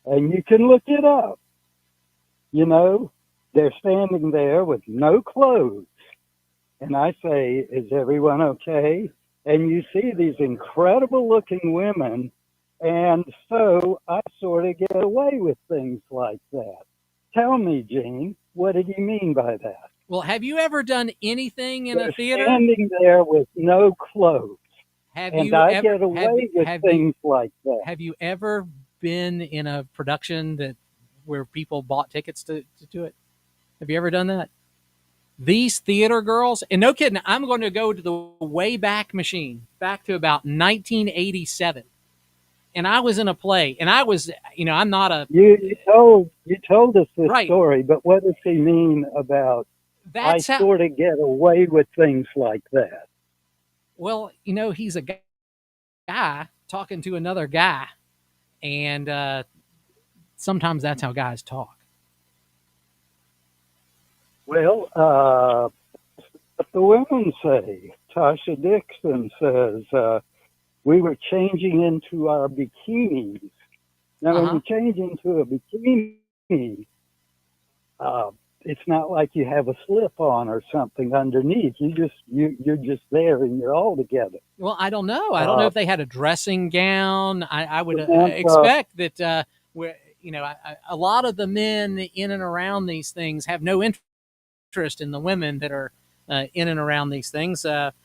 And you can look it up. They're standing there with no clothes. And I say, is everyone okay? And you see these incredible looking women. And so I sort of get away with things like that. Tell me, Gene, what did he mean by that? Well, have you ever done anything in a theater? Standing there with no clothes. I get away with things like that. Have you ever been in a production where people bought tickets to it? Have you ever done that? These theater girls, and no kidding, I'm going to go to the way back machine, back to about 1987. and I was in a play, and I was, I'm not a You told us this right. story, but what does he mean about I That's how. sort of get away with things like that? Well, he's a guy talking to another guy, and sometimes that's how guys talk. Well, what the women say. Tasha Dixon says, we were changing into our bikinis. Now, when you change into a bikini, it's not like you have a slip on or something underneath. You're just there and you're all together. Well, I don't know. I don't know if they had a dressing gown. I would Samantha, expect that a lot of the men in and around these things have no interest in the women that are in and around these things. But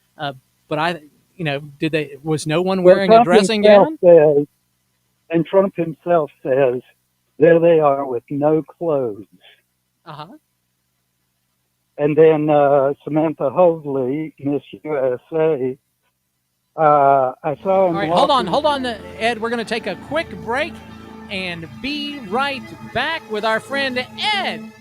was no one wearing a dressing gown? And Trump himself says, there they are with no clothes. And then Samantha Hoadley, Miss USA, I saw him. All right, hold on, Ed. We're going to take a quick break and be right back with our friend Ed.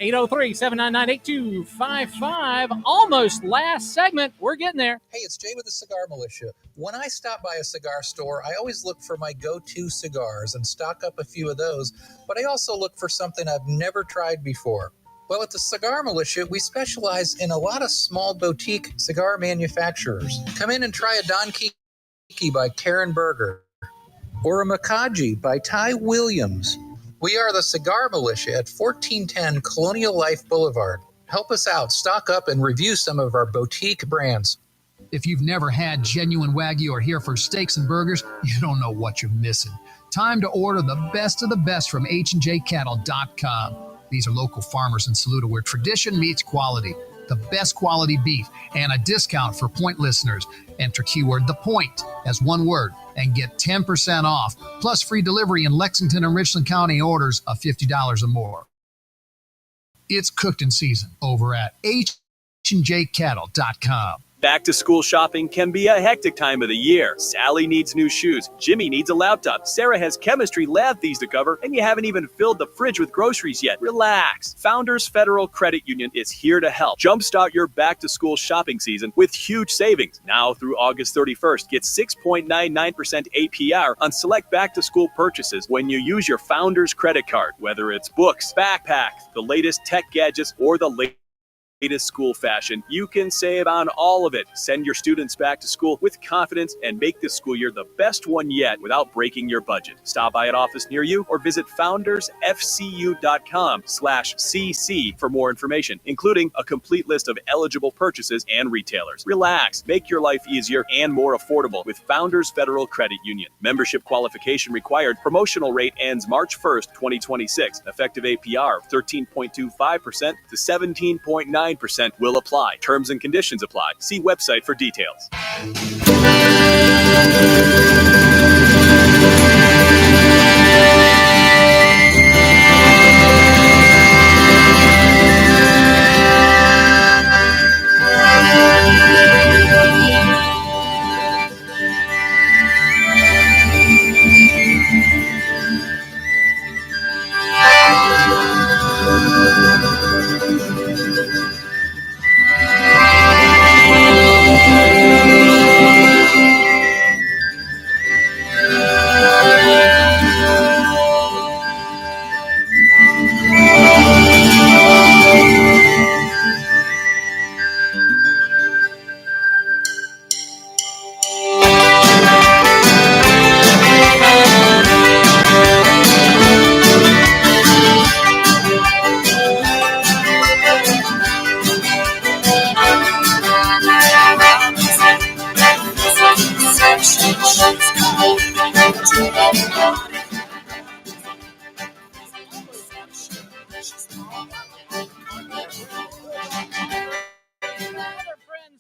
803-799-8255. Almost last segment. We're getting there. Hey, it's Jay with the Cigar Militia. When I stop by a cigar store, I always look for my go-to cigars and stock up a few of those, but I also look for something I've never tried before. Well, at the Cigar Militia, we specialize in a lot of small boutique cigar manufacturers. Come in and try a Don Kiki by Karen Berger or a Makaji by Ty Williams. We are the Cigar Militia at 1410 Colonial Life Boulevard. Help us out, stock up, and review some of our boutique brands. If you've never had genuine Wagyu or Hereford steaks and burgers, you don't know what you're missing. Time to order the best of the best from HandJCattle.com. These are local farmers in Saluda where tradition meets quality. The best quality beef and a discount for Point listeners. Enter keyword The Point as one word and get 10% off, plus free delivery in Lexington and Richland County orders of $50 or more. It's cooked in season over at HandJCattle.com. Back to school shopping can be a hectic time of the year. Sally needs new shoes. Jimmy needs a laptop. Sarah has chemistry lab fees to cover, and you haven't even filled the fridge with groceries yet. Relax. Founders Federal Credit Union is here to help. Jumpstart your back to school shopping season with huge savings. Now through August 31st, get 6.99% APR on select back to school purchases when you use your Founders credit card, whether it's books, backpacks, the latest tech gadgets, or the latest school fashion. You can save on all of it. Send your students back to school with confidence and make this school year the best one yet without breaking your budget. Stop by an office near you or visit foundersfcu.com/cc for more information, including a complete list of eligible purchases and retailers. Relax. Make your life easier and more affordable with Founders Federal Credit Union. Membership qualification required. Promotional rate ends March 1st, 2026. Effective APR of 13.25% to 17.9% will apply. Terms and conditions apply. See website for details.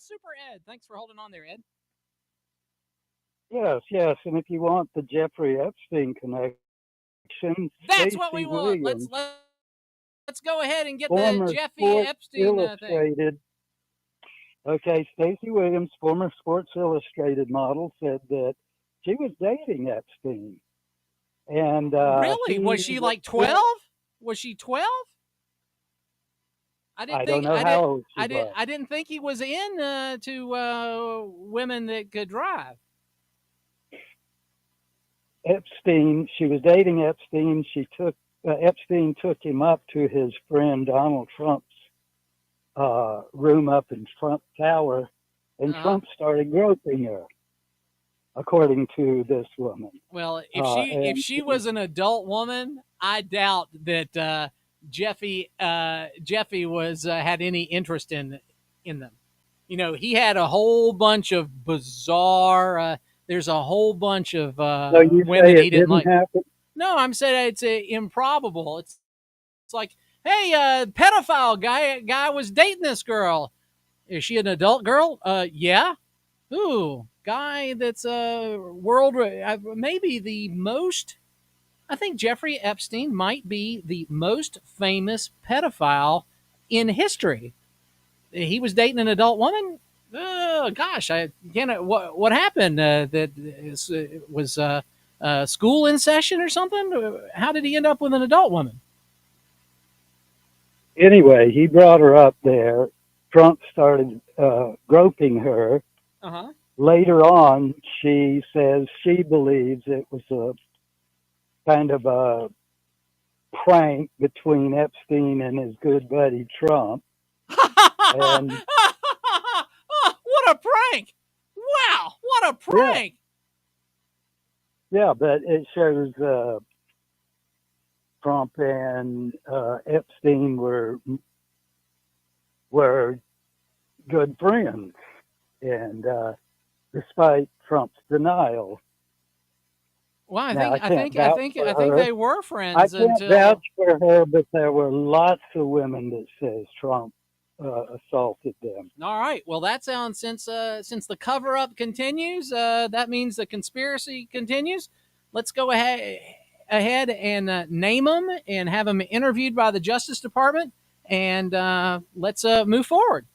Super Ed. Thanks for holding on there, Ed. Yes. And if you want the Jeffrey Epstein connection, That's Stacey what we want. Williams, Let's go ahead and get former the Jeffy Sports Epstein thing. Illustrated. Okay, Stacey Williams, former Sports Illustrated model, said that She was dating Epstein, and Really? Was he she was like 12? Was she 12? I didn't I don't think know how old she was. I didn't think he was in to women that could drive. Epstein. She was dating Epstein. Epstein took him up to his friend Donald Trump's room up in Trump Tower, and Trump started groping her, according to this woman. Well, if she was an adult woman, I doubt that Jeffy was had any interest in them. You know, he had a whole bunch of bizarre. There's a whole bunch of So you women say he it didn't didn't like. happen? No, I'm saying it's improbable. It's like, hey, pedophile guy was dating this girl. Is she an adult girl? Yeah. Ooh, guy that's maybe the most. I think Jeffrey Epstein might be the most famous pedophile in history. He was dating an adult woman. Gosh, I can't. What happened? That was school in session or something? How did he end up with an adult woman? Anyway, he brought her up there. Trump started groping her. Uh-huh. Later on, she says she believes it was a kind of a prank between Epstein and his good buddy Trump. And what a prank! Wow, what a prank! Yeah, but it shows Trump and Epstein were good friends, and despite Trump's denial. Well, I Now, think her. they were friends I can't until. vouch for her, but there were lots of women that says Trump assaulted them. All right. Well, that sounds since the cover up continues, that means the conspiracy continues. Let's go ahead and name them and have them interviewed by the Justice Department, and let's move forward.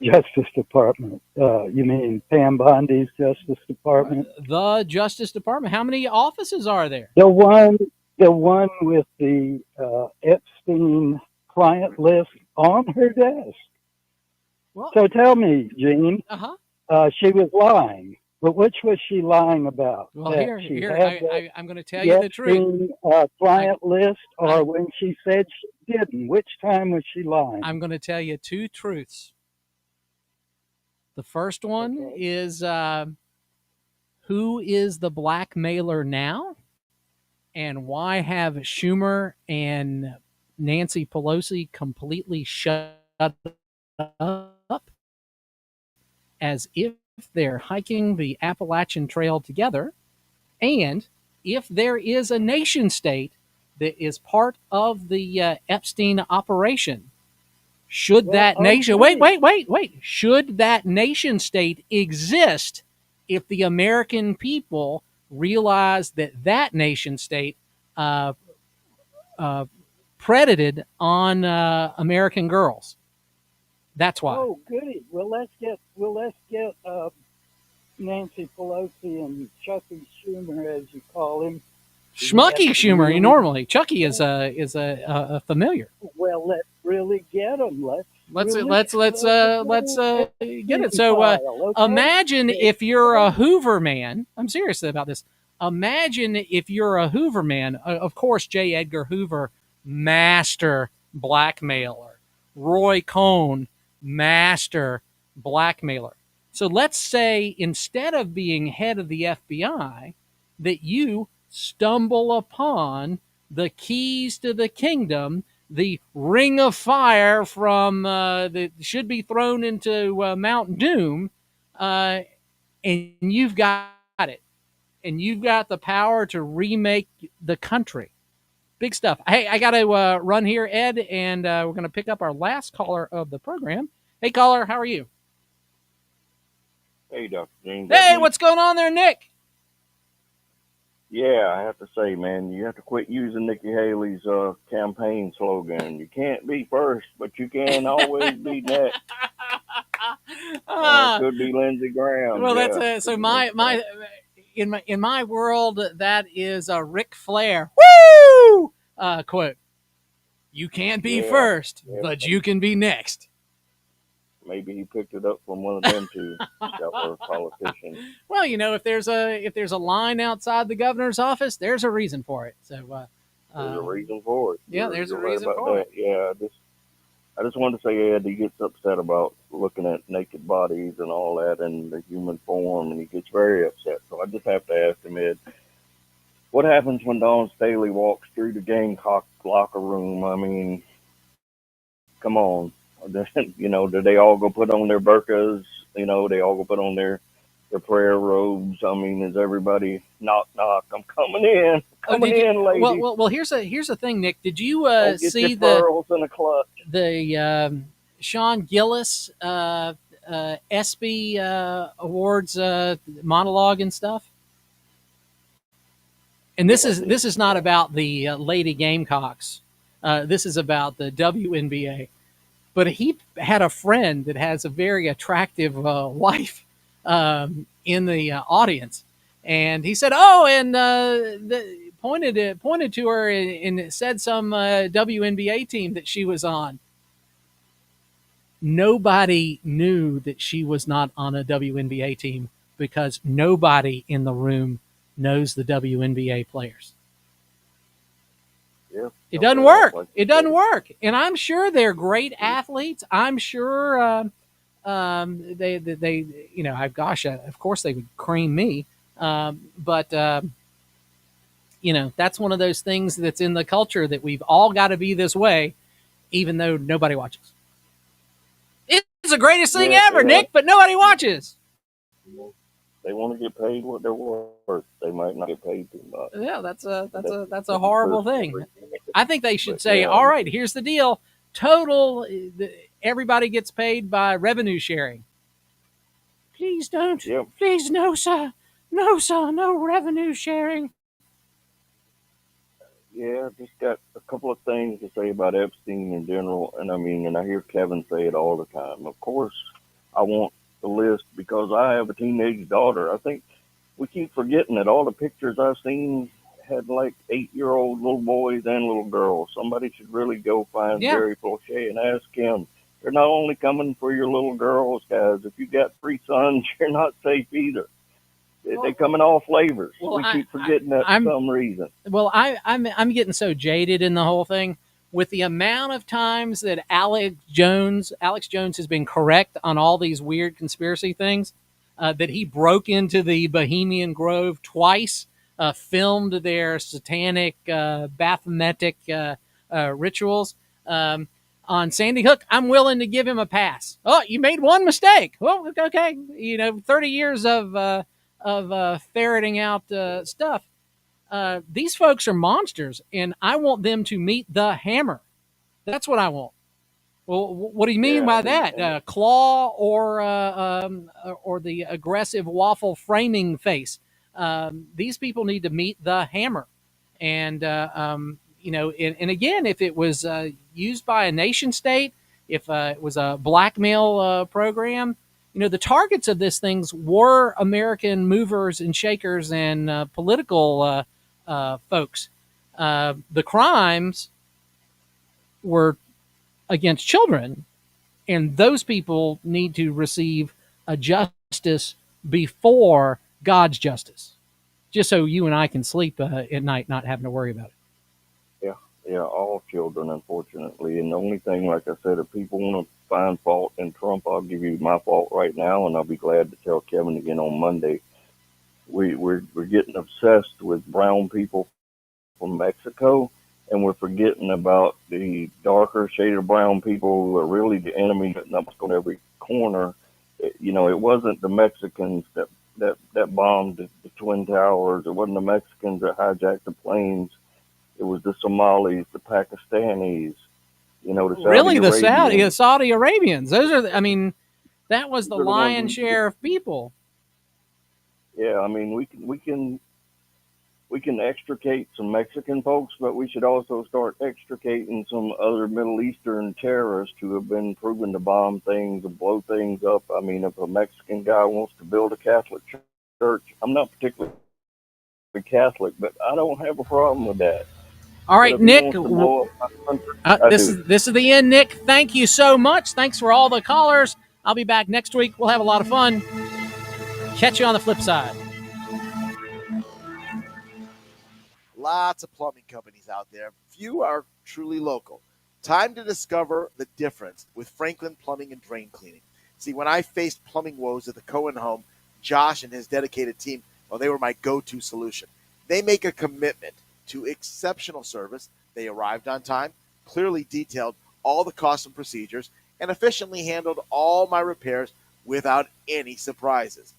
Justice Department. You mean Pam Bondi's Justice Department? The Justice Department. How many offices are there? The one with the Epstein client list on her desk. Well, so tell me, Gene. She was lying, but which was she lying about? Well, that here, I'm going to tell you the truth. Client list, or when she said she didn't? Which time was she lying? I'm going to tell you two truths. The first one is who is the blackmailer now, and why have Schumer and Nancy Pelosi completely shut up as if they're hiking the Appalachian Trail together, and if there is a nation state that is part of the Epstein operation. Should that nation wait? Should that nation state exist if the American people realize that nation state predated on American girls? That's why. Oh, goody. Well, let's get Nancy Pelosi and Chucky Schumer, as you call him. Schmucky Schumer, normally. Chucky is a familiar. Well, let's really get them. Let's get it. So imagine if you're a Hoover man. I'm serious about this. Imagine if you're a Hoover man. Of course, J. Edgar Hoover, master blackmailer. Roy Cohn, master blackmailer. So let's say instead of being head of the FBI, that you stumble upon the keys to the kingdom, the ring of fire from that should be thrown into Mount Doom, and you've got it, and you've got the power to remake the country. Big stuff. Hey, I got to run here, Ed, and we're going to pick up our last caller of the program. Hey, caller, how are you? Hey, Dr. James. Hey, what's going on there, Nick? Yeah, I have to say, man, you have to quit using Nikki Haley's campaign slogan. You can't be first, but you can always be next. It could be Lindsey Graham. Well, yeah. that's so in my world, that is a Ric Flair woo quote. You can't be first, but you can be next. Maybe he picked it up from one of them two that were politicians. Well, if there's a line outside the governor's office, there's a reason for it. So there's a reason for it. Yeah, there's a right reason about for that. Yeah, I just wanted to say Ed, he gets upset about looking at naked bodies and all that and the human form, and he gets very upset. So I just have to ask him, Ed, what happens when Dawn Staley walks through the Gamecock locker room? I mean, come on. Do they all go put on their burqas? They all go put on their prayer robes. I mean, is everybody knock knock? I'm coming in, lady. Well, here's the thing, Nick. Did you Get see your pearls in a clutch. the Sean Gillis ESPY awards monologue and stuff? And this is not about the Lady Gamecocks. This is about the WNBA. But he had a friend that has a very attractive wife in the audience, and he said, "Oh," and pointed to her and said some WNBA team that she was on. Nobody knew that she was not on a WNBA team because nobody in the room knows the WNBA players. Yeah, it doesn't work. It doesn't work. And I'm sure they're great athletes. I'm sure they of course they would cream me. But that's one of those things that's in the culture that we've all got to be this way, even though nobody watches. It's the greatest thing ever, Nick, but nobody watches. They want to get paid what they're worth. They might not get paid too much. Yeah, that's a horrible thing. I think they should say, all right, here's the deal. Total, everybody gets paid by revenue sharing. Please don't. Yep. Please, no, sir. No, sir. No revenue sharing. Yeah, I just got a couple of things to say about Epstein in general. And I hear Kevin say it all the time. Of course, I want the list because I have a teenage daughter. I think we keep forgetting that all the pictures I've seen had like 8-year-old little boys and little girls. Somebody should really go find Gary Fauché and ask him. They're not only coming for your little girls, guys. If you got 3 sons, you're not safe either. They come in all flavors. We keep forgetting that for some reason. Well, I'm getting so jaded in the whole thing with the amount of times that Alex Jones has been correct on all these weird conspiracy things, that he broke into the Bohemian Grove twice, filmed their satanic Baphometic rituals on Sandy Hook. I'm willing to give him a pass. Oh, you made one mistake. Well, okay. 30 years of ferreting out stuff. These folks are monsters, and I want them to meet the hammer. That's what I want. Well, what do you mean by that? Claw or the aggressive waffle framing face? These people need to meet the hammer, and and again, if it was used by a nation state, if it was a blackmail program. The targets of these things were American movers and shakers and political folks. The crimes were against children, and those people need to receive a justice before God's justice, just so you and I can sleep at night not having to worry about it. Yeah, all children, unfortunately. And the only thing, like I said, if people want to find fault in Trump, I'll give you my fault right now, and I'll be glad to tell Kevin again on Monday. We're getting obsessed with brown people from Mexico, and we're forgetting about the darker shaded brown people who are really the enemy that's on every corner. It wasn't the Mexicans that bombed the Twin Towers. It wasn't the Mexicans that hijacked the planes. It was the Somalis, the Pakistanis, the Saudi Arabians. Those are, that was the lion's share of people. Yeah, we can we can extricate some Mexican folks, but we should also start extricating some other Middle Eastern terrorists who have been proven to bomb things and blow things up. I mean, if a Mexican guy wants to build a Catholic church, I'm not particularly Catholic, but I don't have a problem with that. All right, Nick. This is the end, Nick. Thank you so much. Thanks for all the callers. I'll be back next week. We'll have a lot of fun. Catch you on the flip side. Lots of plumbing companies out there. Few are truly local. Time to discover the difference with Franklin Plumbing and Drain Cleaning. See, when I faced plumbing woes at the Cohen home, Josh and his dedicated team, well, they were my go-to solution. They make a commitment to exceptional service. They arrived on time, clearly detailed all the costs and procedures, and efficiently handled all my repairs without any surprises.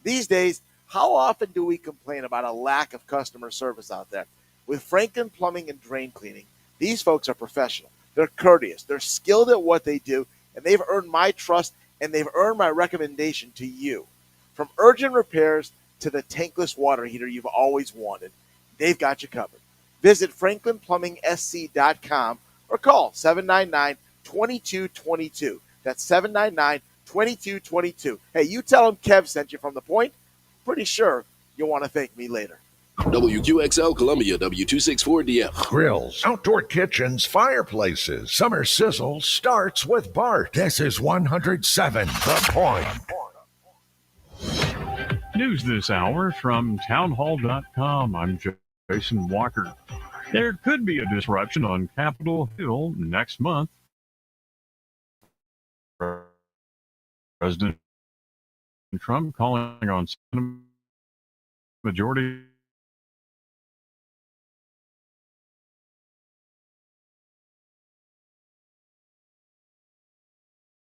These days, how often do we complain about a lack of customer service out there? With Franklin Plumbing and Drain Cleaning, these folks are professional. They're courteous. They're skilled at what they do, and they've earned my trust, and they've earned my recommendation to you. From urgent repairs to the tankless water heater you've always wanted, they've got you covered. Visit franklinplumbing.sc.com or call 799-2222. That's 799-2222. Hey, you tell them Kev sent you from The Point. Pretty sure you'll want to thank me later. WQXL Columbia, W264DF. Grills, outdoor kitchens, fireplaces. Summer sizzle starts with Bart. This is 107 The Point. News this hour from townhall.com. I'm Jason Walker. There could be a disruption on Capitol Hill next month. President Trump calling on Senate Majority